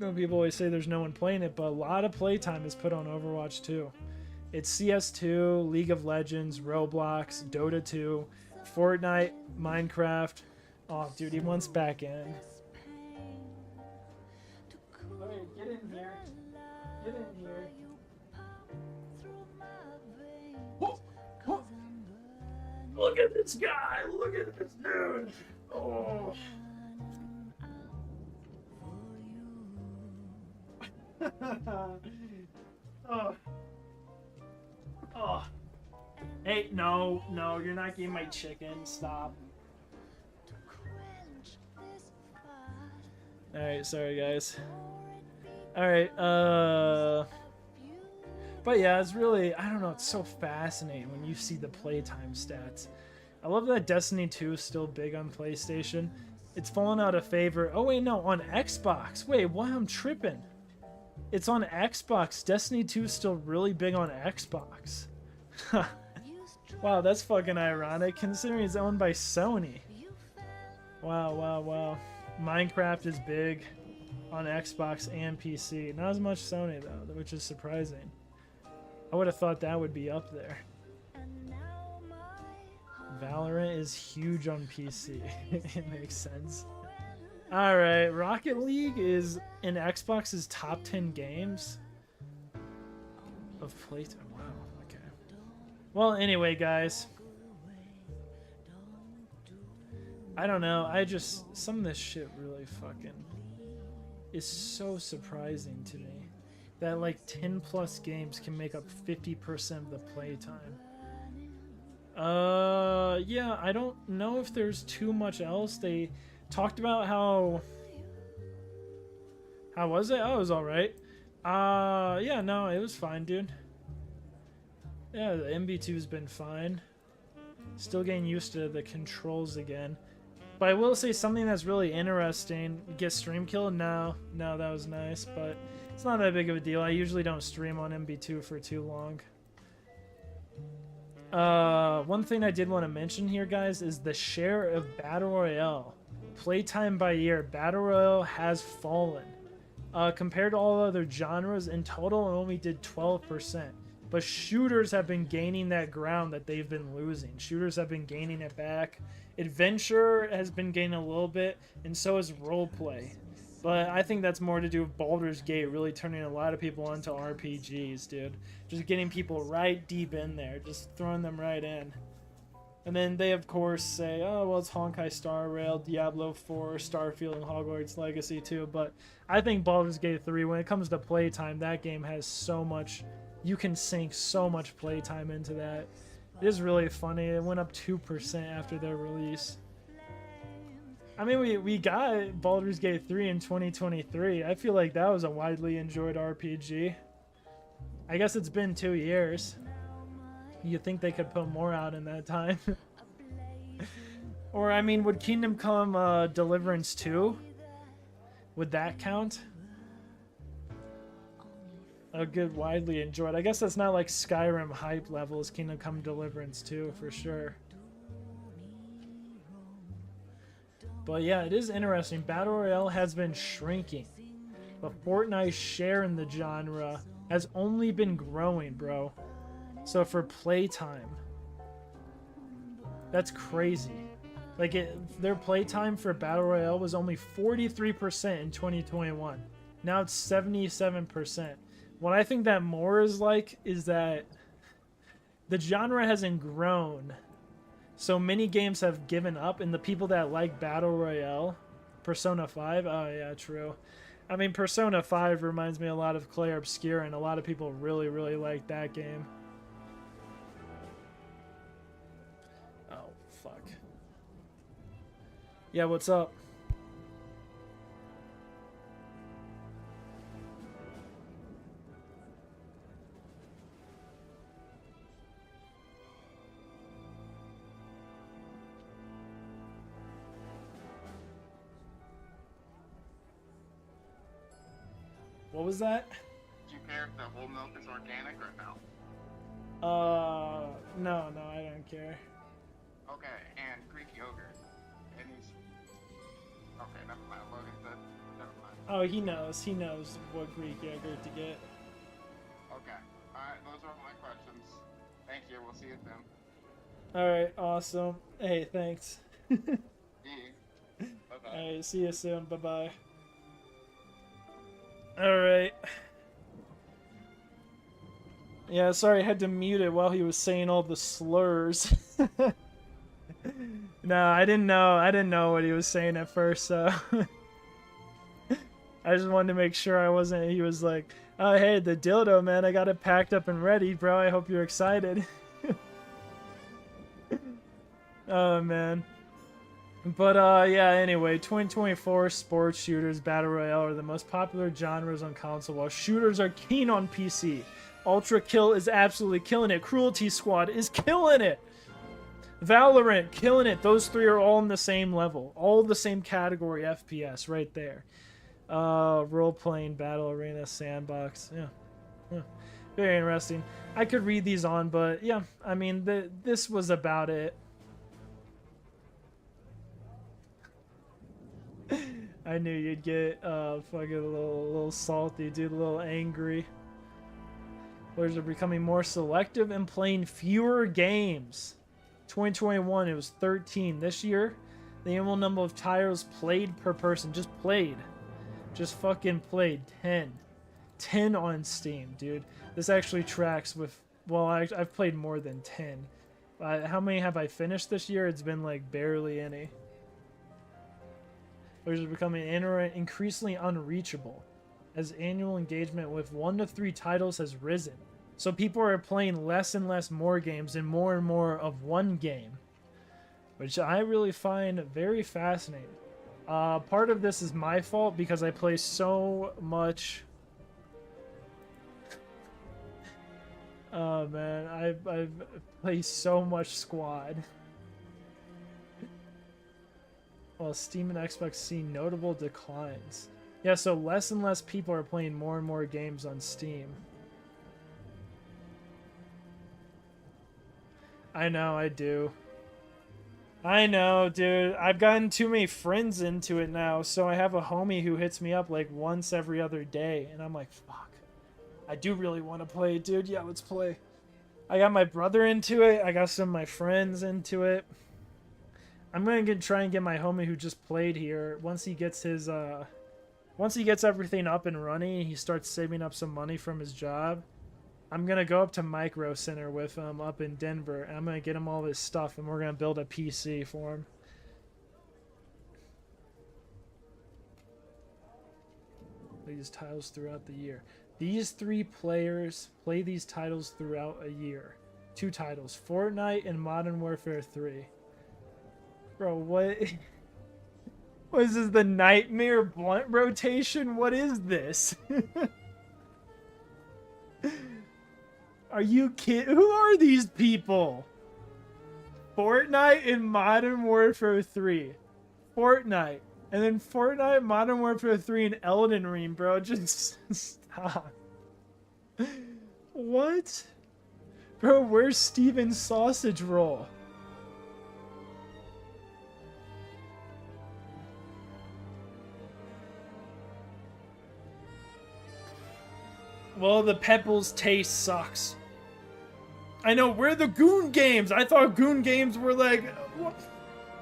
You know, people always say there's no one playing it, but a lot of playtime is put on Overwatch 2. It's CS2, League of Legends, Roblox, Dota 2, Fortnite, Minecraft. Oh, dude, he wants back in. Alright, get in here. Get in here. Whoa, whoa. Look at this guy! Look at this dude! Oh. Oh. Oh. Hey, no, you're not getting my chicken. Stop. Alright, sorry guys. Alright, but yeah, it's really, I don't know, it's so fascinating when you see the playtime stats. I love that Destiny 2 is still big on PlayStation. It's fallen out of favor. Oh wait, no, on Xbox. Wait, what? I'm tripping. It's on Xbox. Destiny 2 is still really big on Xbox. Wow, that's fucking ironic considering it's owned by Sony. Wow. Minecraft is big on Xbox and PC. Not as much Sony though, which is surprising. I would have thought that would be up there. Valorant is huge on PC. It makes sense. Alright, Rocket League is in Xbox's top 10 games of playtime. Wow, okay. Well, anyway, guys. I don't know. Some of this shit really fucking is so surprising to me. that like 10 plus games can make up 50% of the playtime. Yeah, I don't know if there's too much else. They talked about how was it? Oh, it was all right. Yeah, no, it was fine, dude. Yeah, the MB2's been fine. Still getting used to the controls again. But I will say something that's really interesting. Get stream killed? No, that was nice, but it's not that big of a deal. I usually don't stream on MB2 for too long. One thing I did want to mention here, guys, is the share of Battle Royale. Playtime by year, Battle Royale has fallen. Compared to all other genres, in total it only did 12%. But shooters have been gaining that ground that they've been losing. Shooters have been gaining it back. Adventure has been gaining a little bit, and so is roleplay. But I think that's more to do with Baldur's Gate really turning a lot of people onto RPGs, dude. Just getting people right deep in there, just throwing them right in. And then they, of course, say, oh, well, it's Honkai Star Rail, Diablo 4, Starfield, and Hogwarts Legacy, too. But I think Baldur's Gate 3, when it comes to playtime, that game has so much... You can sink so much playtime into that. It is really funny. It went up 2% after their release. I mean, we got Baldur's Gate 3 in 2023. I feel like that was a widely enjoyed RPG. I guess it's been 2 years. You'd think they could put more out in that time. Or, I mean, would Kingdom Come Deliverance 2? Would that count? A good widely enjoyed. I guess that's not like Skyrim hype levels. Kingdom Come Deliverance 2 for sure. But yeah, it is interesting. Battle Royale has been shrinking, but Fortnite's share in the genre has only been growing, bro. So for playtime, that's crazy. Like their playtime for Battle Royale was only 43% in 2021. Now it's 77%. What I think that more is like is that the genre hasn't grown. So many games have given up, and the people that like Battle Royale, Persona 5, oh yeah, true. I mean, Persona 5 reminds me a lot of Clair Obscura, and a lot of people really, really like that game. Oh, fuck. Yeah, what's up? What was that? Do you care if the whole milk is organic or no? No, I don't care. Okay, and Greek yogurt. Okay, never mind. Logan said, never mind. Oh, he knows what Greek yogurt to get. Okay, alright, those are all my questions. Thank you, we'll see you soon. Alright, awesome. Hey, thanks. Bye-bye. Alright, see you soon. Bye-bye. Alright. Yeah, sorry, I had to mute it while he was saying all the slurs. No, I didn't know what he was saying at first, so I just wanted to make sure I wasn't. He was like, oh hey, the dildo, man, I got it packed up and ready, bro. I hope you're excited. Oh man. But yeah, anyway, 2024 sports shooters battle royale are the most popular genres on console, while shooters are keen on PC. Ultra Kill is absolutely killing it. Cruelty Squad is killing it. Valorant, killing it. Those three are all in the same level. All the same category FPS right there. Role-playing, battle arena, sandbox. Yeah. Very interesting. I could read these on, but yeah, I mean, this was about it. I knew you'd get fucking a little salty, dude, a little angry. Players are becoming more selective and playing fewer games. 2021, it was 13. This year, the annual number of titles played per person, just fucking played, 10. 10 on Steam, dude. This actually tracks with, well, I've played more than 10. How many have I finished this year? It's been like barely any. Players are becoming increasingly unreachable as annual engagement with 1 to 3 titles has risen. So people are playing less and less more games and more of one game, which I really find very fascinating. Part of this is my fault because I play so much. Oh man, I've played so much Squad. While Steam and Xbox see notable declines. Yeah, so less and less people are playing more and more games on Steam. I know, I do. I know, dude. I've gotten too many friends into it now, so I have a homie who hits me up like once every other day, and I'm like, fuck. I do really want to play, dude. Yeah, let's play. I got my brother into it. I got some of my friends into it. I'm gonna try and get my homie who just played here. Once he gets his, once he gets everything up and running, he starts saving up some money from his job. I'm gonna go up to Micro Center with him up in Denver, and I'm gonna get him all this stuff, and we're gonna build a PC for him. These titles throughout the year. These 3 players play these titles throughout a year. 2 titles: Fortnite and Modern Warfare 3. Bro, what? What is this, the Nightmare Blunt rotation? What is this? Are you kidding? Who are these people? Fortnite and Modern Warfare 3. Fortnite. And then Fortnite, Modern Warfare 3, and Elden Ring, bro. Just stop. What? Bro, where's Steven's sausage roll? Well, the Pebbles taste sucks. I know, we're the Goon Games. I thought Goon Games were like... What?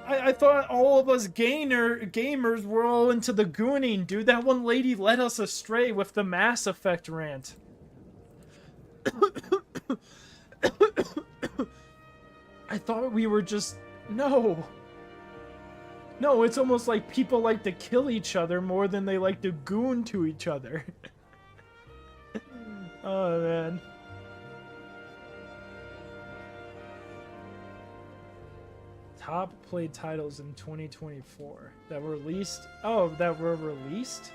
I thought all of us gamers were all into the gooning, dude. That one lady led us astray with the Mass Effect rant. I thought we were just... No. No, it's almost like people like to kill each other more than they like to goon to each other. Oh, man. Top played titles in 2024 that were released. Oh, that were released?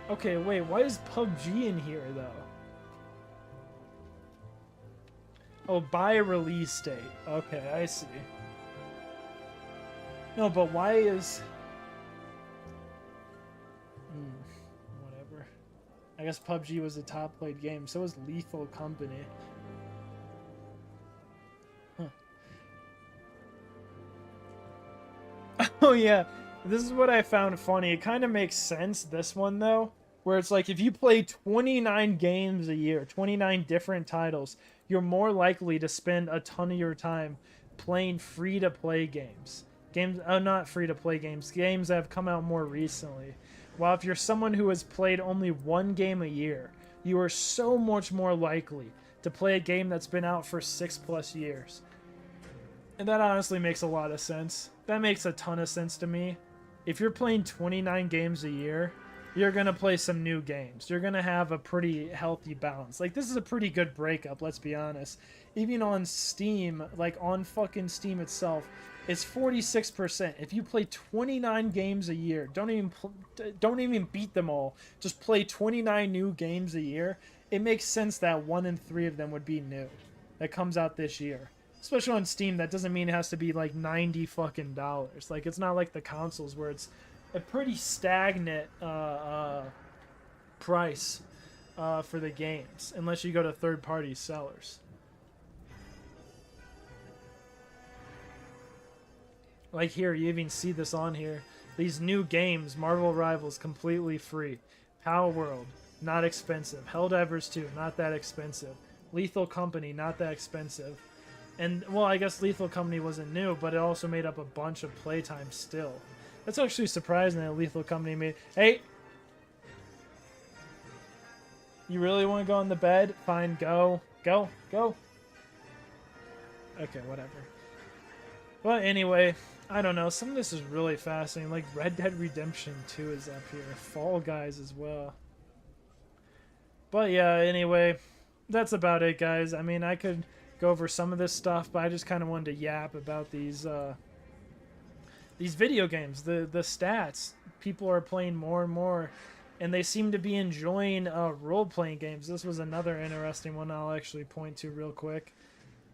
Okay, wait, why is PUBG in here, though? Oh, by release date. Okay, I see. No, but why is... whatever. I guess PUBG was the top played game. So was Lethal Company. Huh. Oh yeah, this is what I found funny. It kind of makes sense, this one though, where it's like if you play 29 games a year, 29 different titles, you're more likely to spend a ton of your time playing free-to-play games. Not free-to-play games, games that have come out more recently. While if you're someone who has played only one game a year, you are so much more likely to play a game that's been out for 6+ years. And that honestly makes a lot of sense. That makes a ton of sense to me. If you're playing 29 games a year, you're going to play some new games. You're going to have a pretty healthy balance. Like, this is a pretty good breakup, let's be honest. Even on Steam, like on fucking Steam itself, it's 46%. If you play 29 games a year, don't even beat them all, just play 29 new games a year, it makes sense that 1 in 3 of them would be new. That comes out this year. Especially on Steam, that doesn't mean it has to be like $90 fucking dollars. Like, it's not like the consoles where it's a pretty stagnant price for the games, unless you go to third-party sellers. Like here, you even see this on here. These new games, Marvel Rivals, completely free. Power World, not expensive. Helldivers 2, not that expensive. Lethal Company, not that expensive. And, well, I guess Lethal Company wasn't new, but it also made up a bunch of playtime still. That's actually surprising that Lethal Company made... Hey! You really want to go on the bed? Fine, go. Go. Go. Okay, whatever. But anyway, I don't know. Some of this is really fascinating. Like Red Dead Redemption 2 is up here. Fall Guys as well. But yeah, anyway, that's about it, guys. I mean, I could go over some of this stuff, but I just kind of wanted to yap about these video games. The stats. People are playing more and more, and they seem to be enjoying role-playing games. This was another interesting one I'll actually point to real quick.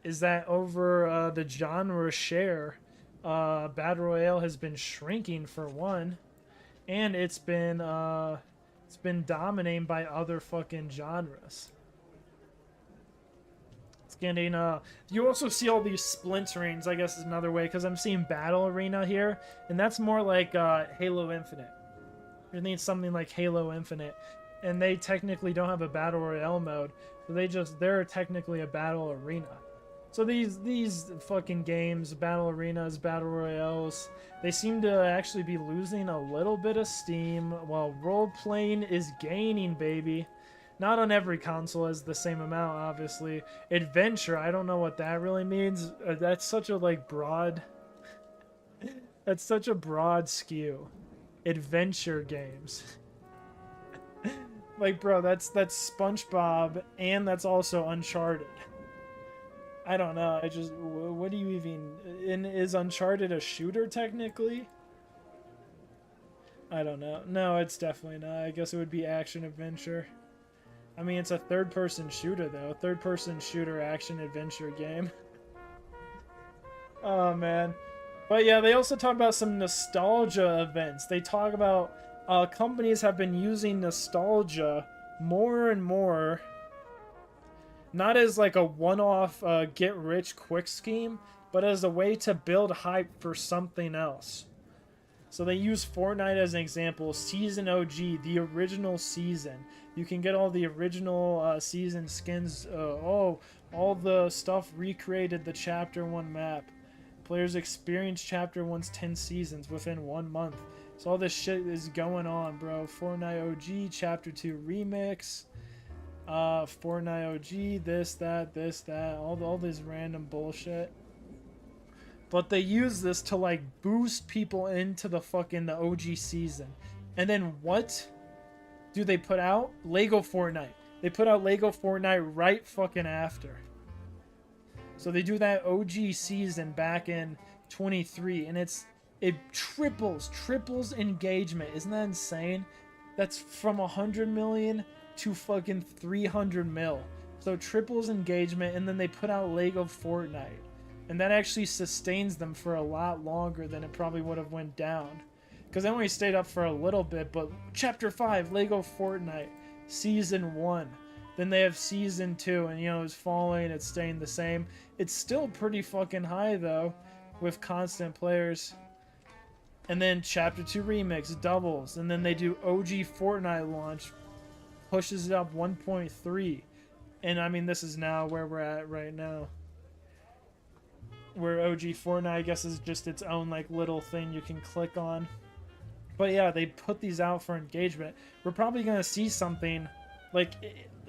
Is that over the genre share, Battle Royale has been shrinking for one, and it's been dominated by other fucking genres. It's getting you also see all these splinterings, I guess is another way, because I'm seeing Battle Arena here, and that's more like Halo Infinite. You need something like Halo Infinite, and they technically don't have a Battle Royale mode, but they're technically a Battle Arena. So these fucking games, Battle Arenas, Battle Royales, they seem to actually be losing a little bit of steam, while role-playing is gaining, baby. Not on every console as the same amount, obviously. Adventure, I don't know what that really means. That's such a, like, broad... That's such a broad skew. Adventure games. Like, bro, that's SpongeBob, and that's also Uncharted. I don't know. What do you even... is Uncharted a shooter, technically? I don't know. No, it's definitely not. I guess it would be action-adventure. I mean, it's a third-person shooter, though. Third-person shooter action-adventure game. Oh, man. But yeah, they also talk about some nostalgia events. They talk about companies have been using nostalgia more and more, not as like a one-off get-rich-quick scheme, but as a way to build hype for something else. So they use Fortnite as an example. Season OG, the original season. You can get all the original season skins. All the stuff recreated the Chapter 1 map. Players experience Chapter 1's 10 seasons within 1 month. So all this shit is going on, bro. Fortnite OG, Chapter 2 Remix. Fortnite OG, this, that. All this random bullshit. But they use this to, like, boost people into the OG season. And then what do they put out? Lego Fortnite. They put out Lego Fortnite right fucking after. So they do that OG season back in 23, and it triples engagement. Isn't that insane? That's from 100 million to fucking 300 mil. So triples engagement, and then they put out Lego Fortnite. And that actually sustains them for a lot longer than it probably would have went down. Because they only stayed up for a little bit, but Chapter 5, Lego Fortnite, Season 1. Then they have Season 2, and you know, it's falling, it's staying the same. It's still pretty fucking high, though, with constant players. And then Chapter 2 Remix doubles, and then they do OG Fortnite launch, pushes it up 1.3. And I mean, this is now where we're at right now. Where OG Fortnite, I guess, is just its own like little thing you can click on. But yeah, they put these out for engagement. We're probably gonna see something like,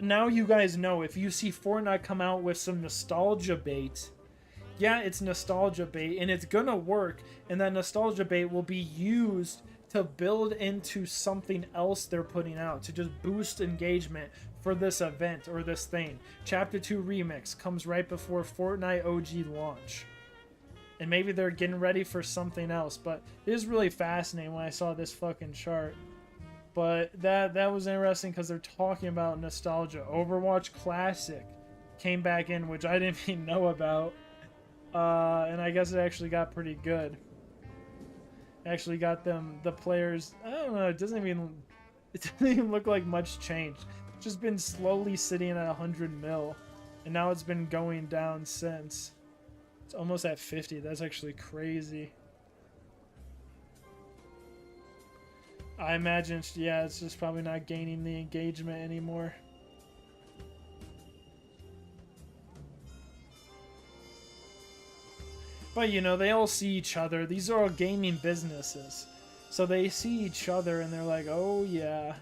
now you guys know, if you see Fortnite come out with some nostalgia bait, yeah, it's nostalgia bait, and it's gonna work, and that nostalgia bait will be used to build into something else they're putting out, to just boost engagement for this event or this thing. Chapter 2 Remix comes right before Fortnite OG launch. And maybe they're getting ready for something else, but it is really fascinating when I saw this fucking chart. But that was interesting because they're talking about nostalgia. Overwatch Classic came back in, which I didn't even know about. And I guess it actually got pretty good. Actually got the players, I don't know, it doesn't even look like much changed. It's just been slowly sitting at 100 mil, and now it's been going down since. It's almost at 50. That's actually crazy. I imagine, yeah, it's just probably not gaining the engagement anymore. But, you know, they all see each other. These are all gaming businesses. So they see each other and they're like, oh yeah.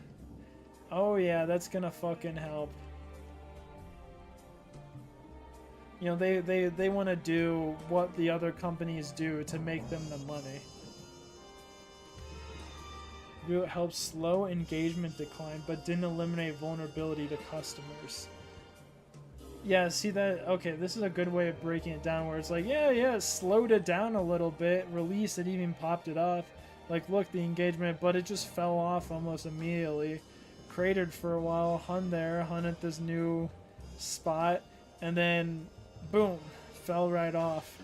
Oh yeah, that's gonna fucking help. You know, they want to do what the other companies do to make them the money. It helps slow engagement decline, but didn't eliminate vulnerability to customers. Yeah, see that? Okay, this is a good way of breaking it down, where it's like, yeah, it slowed it down a little bit, release, it even popped it off. Like, look, the engagement, but it just fell off almost immediately. Cratered for a while, hung at this new spot, and then, boom, fell right off.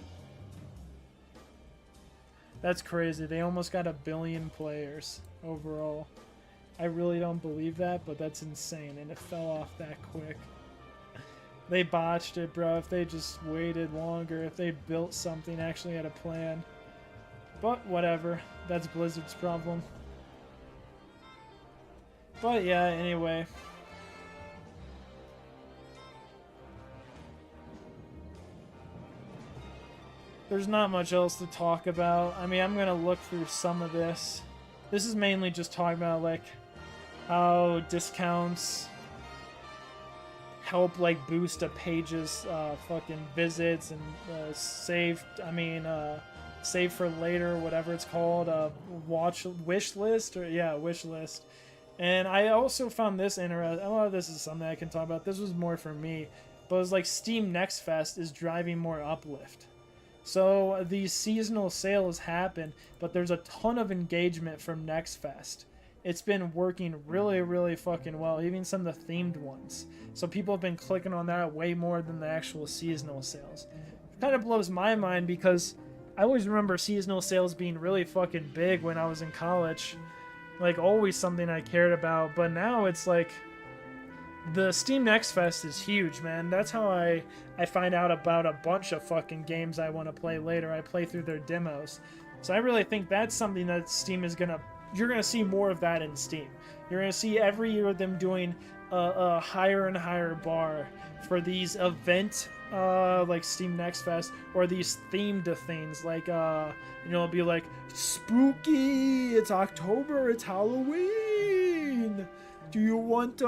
That's crazy. They almost got 1 billion players overall. I really don't believe that, but that's insane, and it fell off that quick. They botched it, bro. If they just waited longer, if they built something, actually had a plan. But whatever. That's Blizzard's problem. But yeah, anyway. There's not much else to talk about. I mean, I'm gonna look through some of this. This is mainly just talking about, like, how discounts help, like, boost a page's fucking visits and save for later, whatever it's called, wish list. And I also found this interesting. A lot of this is something I can talk about. This was more for me, but it was like Steam Next Fest is driving more uplift. So these seasonal sales happen, but there's a ton of engagement from Next Fest. It's been working really, really fucking well, even some of the themed ones. So people have been clicking on that way more than the actual seasonal sales. It kind of blows my mind because I always remember seasonal sales being really fucking big when I was in college. Like, always something I cared about. But now it's like, the Steam Next Fest is huge, man. That's how I find out about a bunch of fucking games I want to play later. I play through their demos. So I really think that's something that Steam is gonna... You're going to see more of that in Steam. You're going to see every year them doing a higher and higher bar for these event, like Steam Next Fest, or these themed things, like, it'll be like, spooky, it's October, it's Halloween, do you want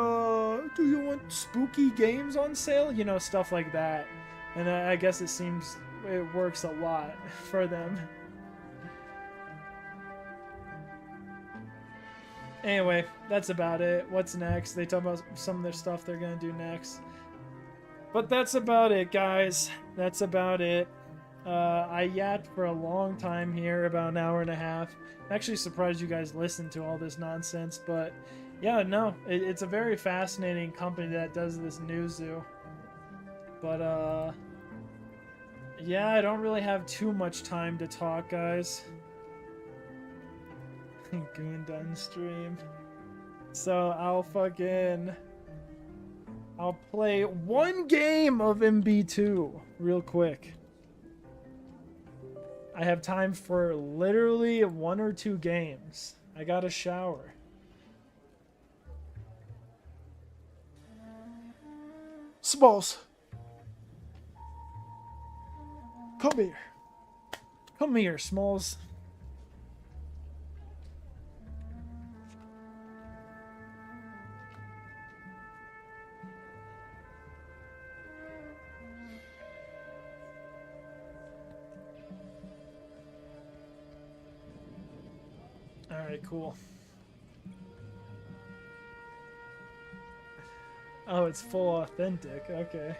spooky games on sale? You know, stuff like that. And I guess it works a lot for them. Anyway, that's about it. What's next? They talk about some of their stuff they're going to do next. But that's about it, guys. That's about it. I yapped for a long time here, about an hour and a half. I'm actually surprised you guys listened to all this nonsense, but yeah, no, it's a very fascinating company that does this news zoo. But, yeah, I don't really have too much time to talk, guys. Goondun stream. So I'll play one game of MB2 real quick. I have time for literally 1 or 2 games. I got a shower. Smalls. Come here. Come here, Smalls. Alright, cool. Oh, it's full authentic. Okay.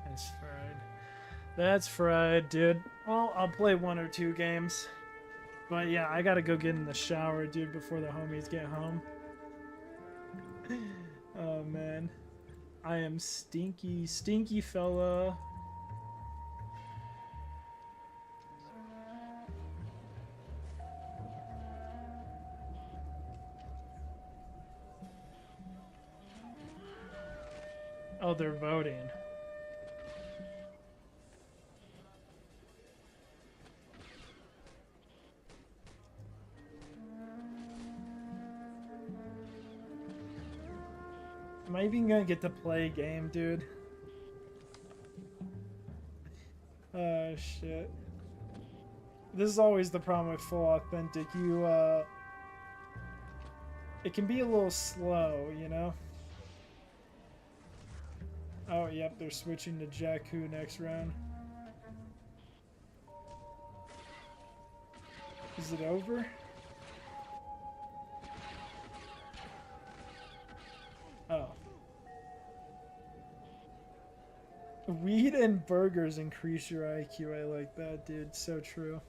That's fried. That's fried, dude. Well, I'll play 1 or 2 games. But yeah, I gotta go get in the shower, dude, before the homies get home. Oh, man. I am stinky, stinky fella. Oh, they're voting. Am I even gonna get to play a game, dude? Oh shit. This is always the problem with full authentic. It can be a little slow, you know? Oh, yep, they're switching to Jakku next round. Is it over? Oh. Weed and burgers increase your IQ. I like that, dude. So true.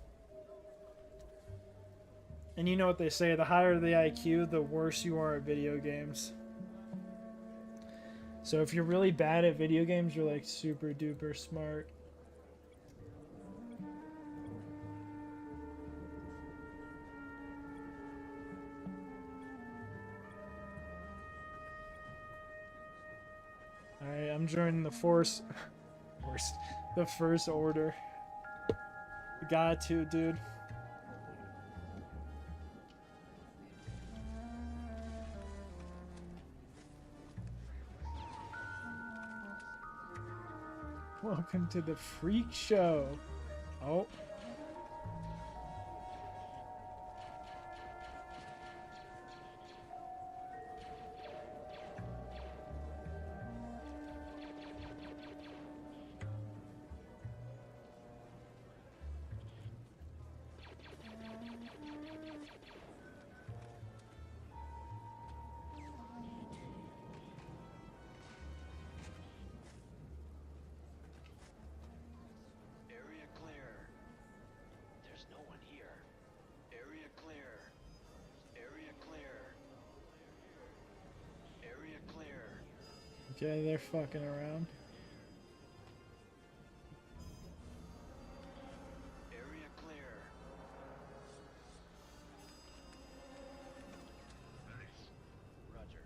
And you know what they say, the higher the IQ, the worse you are at video games. So if you're really bad at video games, you're like super duper smart. Alright, I'm joining the the first order. Got to, dude. Welcome to the freak show. Oh. Okay, they're fucking around. Area clear. Nice. Roger.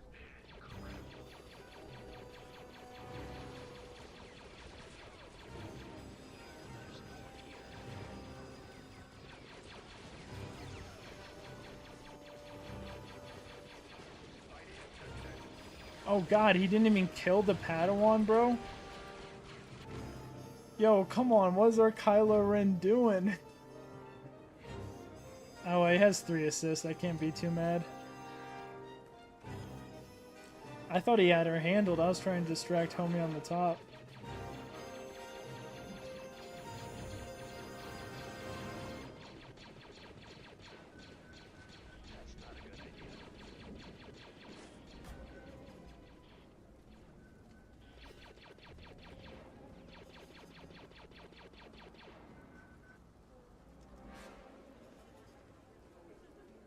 Oh god, he didn't even kill the Padawan, bro? Yo, come on, what is our Kylo Ren doing? Oh, he has 3 assists, I can't be too mad. I thought he had her handled, I was trying to distract homie on the top.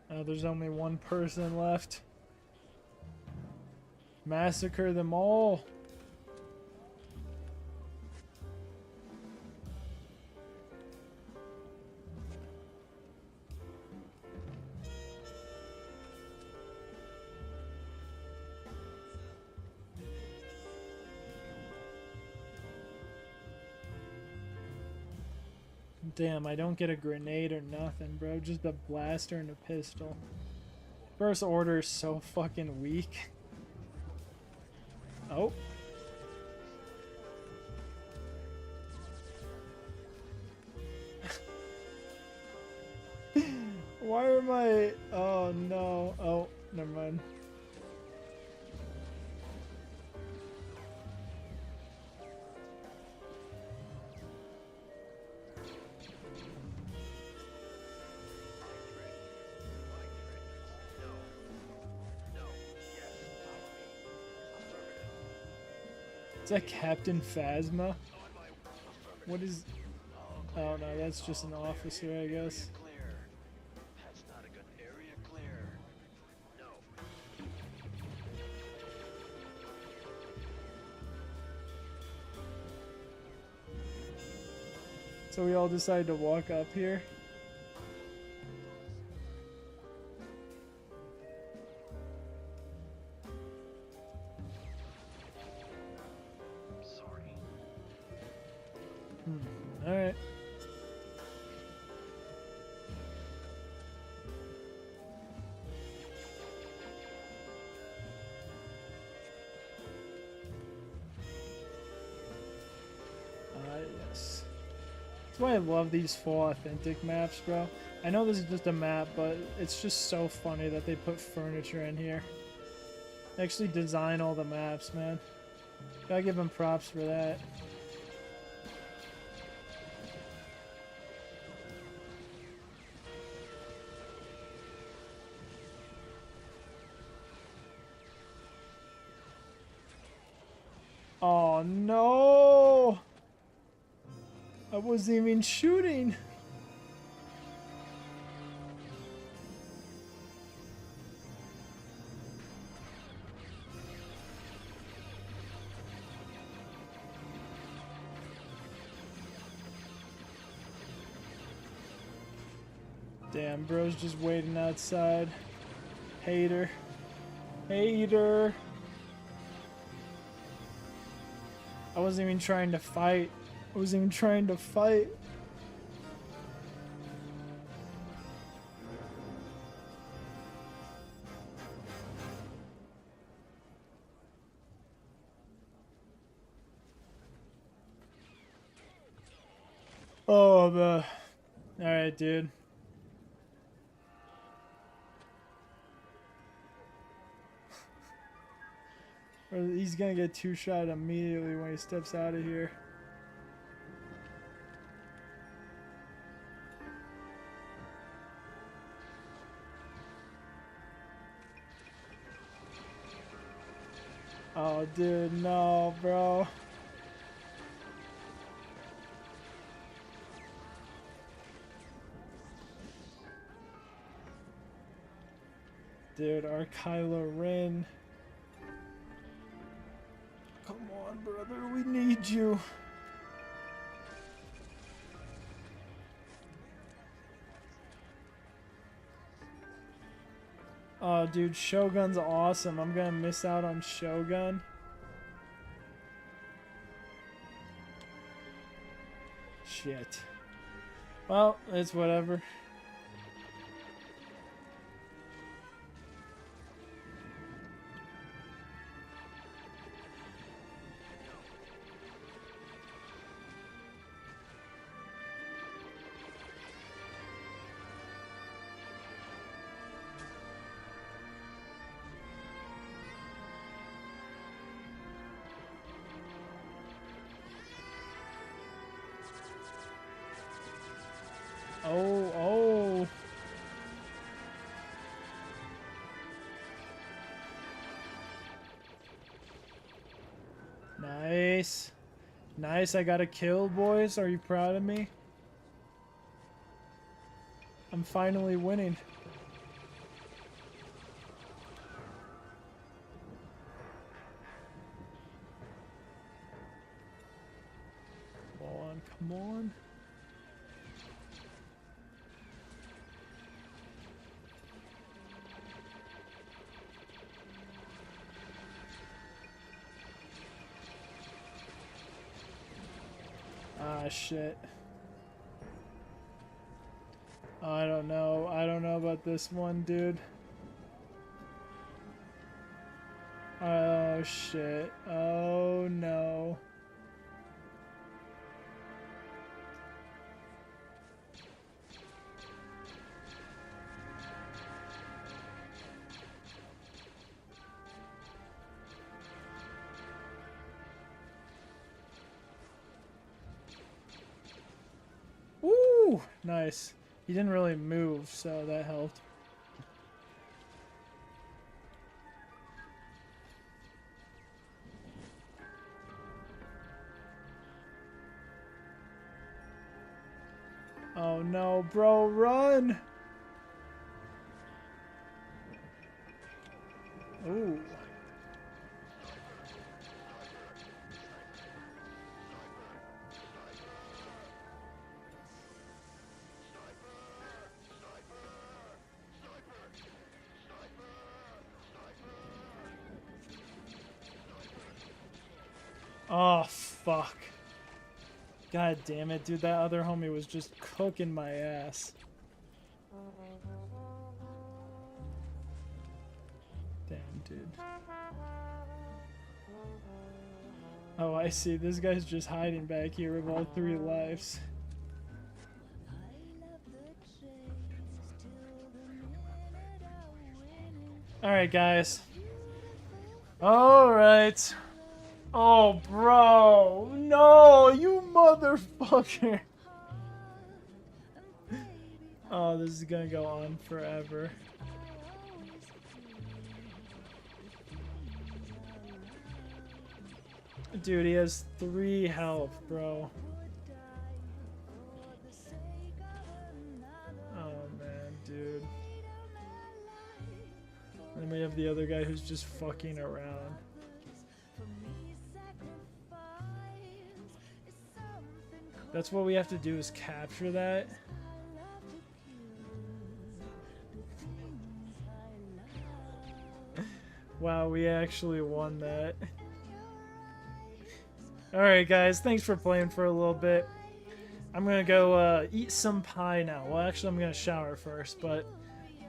Oh, there's only one person left. Massacre them all. Damn, I don't get a grenade or nothing, bro. Just a blaster and a pistol. First order is so fucking weak. Oh. Why am I... Oh, no. Oh, never mind. Is that Captain Phasma? What is... Oh no, that's just an officer, I guess. That's not a good area clear. No. So we all decided to walk up here. Alright. Yes. That's why I love these full authentic maps, bro. I know this is just a map, but it's just so funny that they put furniture in here. They actually design all the maps, man. Gotta give them props for that. Oh no! I wasn't even shooting. Damn, bro's just waiting outside. Hater. Hater. I wasn't even trying to fight. I wasn't even trying to fight. Oh, alright, dude. Or he's gonna get two-shot immediately when he steps out of here. Oh, dude, no, bro. Dude, our Kylo Ren. Come on, brother, we need you. Oh, dude, Shogun's awesome. I'm gonna miss out on Shogun. Shit. Well, it's whatever. Oh, oh. Nice. Nice, I got a kill, boys. Are you proud of me? I'm finally winning. Come on, come on. Ah, shit. I don't know. I don't know about this one, dude. Oh, shit. Oh, no. Woo! Nice. He didn't really move, so that helped. Oh no, bro, run! Ooh. Oh, fuck. God damn it, dude. That other homie was just cooking my ass. Damn, dude. Oh, I see. This guy's just hiding back here with all 3 lives. Alright, guys. Alright. Oh, bro. No, you motherfucker. Oh, this is gonna go on forever. Dude, he has 3 health, bro. Oh, man, dude. And we have the other guy who's just fucking around. That's what we have to do, is capture that. Wow, we actually won that. Alright guys, thanks for playing for a little bit. I'm gonna go eat some pie now. Well, actually I'm gonna shower first, but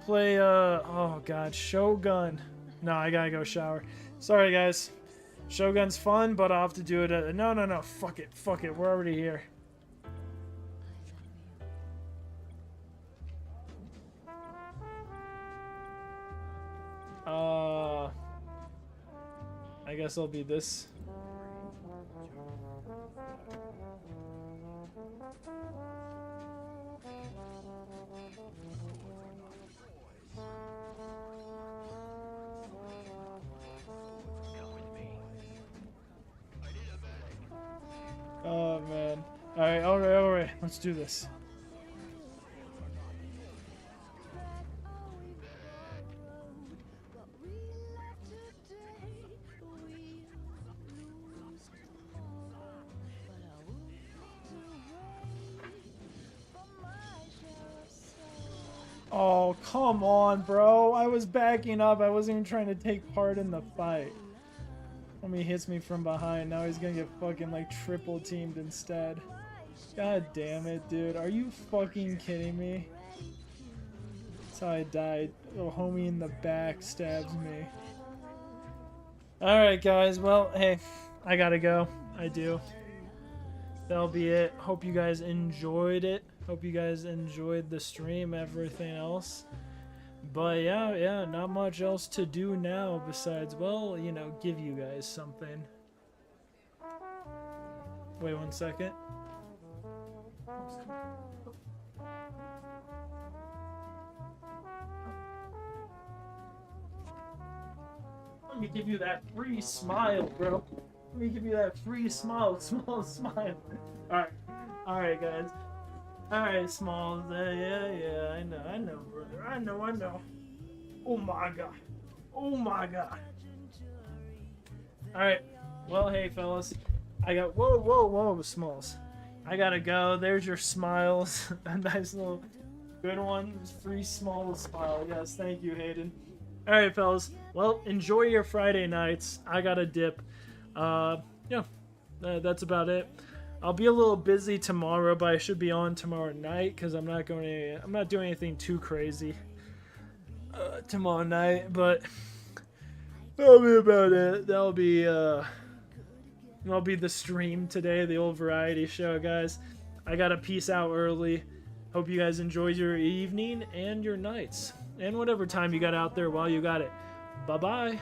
play oh god, Shogun. No, I gotta go shower. Sorry guys. Shogun's fun, but I'll have to do it no, fuck it, we're already here. I guess I'll be this. Oh man. Alright, let's do this. Oh, come on, bro. I was backing up. I wasn't even trying to take part in the fight. Homie hits me from behind. Now he's gonna get fucking like triple teamed instead. God damn it, dude. Are you fucking kidding me? That's how I died. Oh, homie in the back stabs me. Alright, guys. Well, hey, I gotta go. I do. That'll be it. Hope you guys enjoyed it. Hope you guys enjoyed the stream, everything else. But yeah, not much else to do now besides, well, you know, give you guys something. Wait 1 second. Let me give you that free smile, bro. Let me give you that free smile, smile. Alright, guys. Alright, Smalls. Yeah, I know, brother. I know. Oh my god. Alright. Well, hey, fellas. I got. Whoa, Smalls. I gotta go. There's your smiles. A nice little good one. Free small smile. Yes, thank you, Hayden. Alright, fellas. Well, enjoy your Friday nights. I gotta dip. Yeah. That's about it. I'll be a little busy tomorrow, but I should be on tomorrow night because I'm not doing anything too crazy tomorrow night. But that'll be about it. That'll be the stream today, the old variety show, guys. I gotta peace out early. Hope you guys enjoy your evening and your nights and whatever time you got out there while you got it. Bye bye.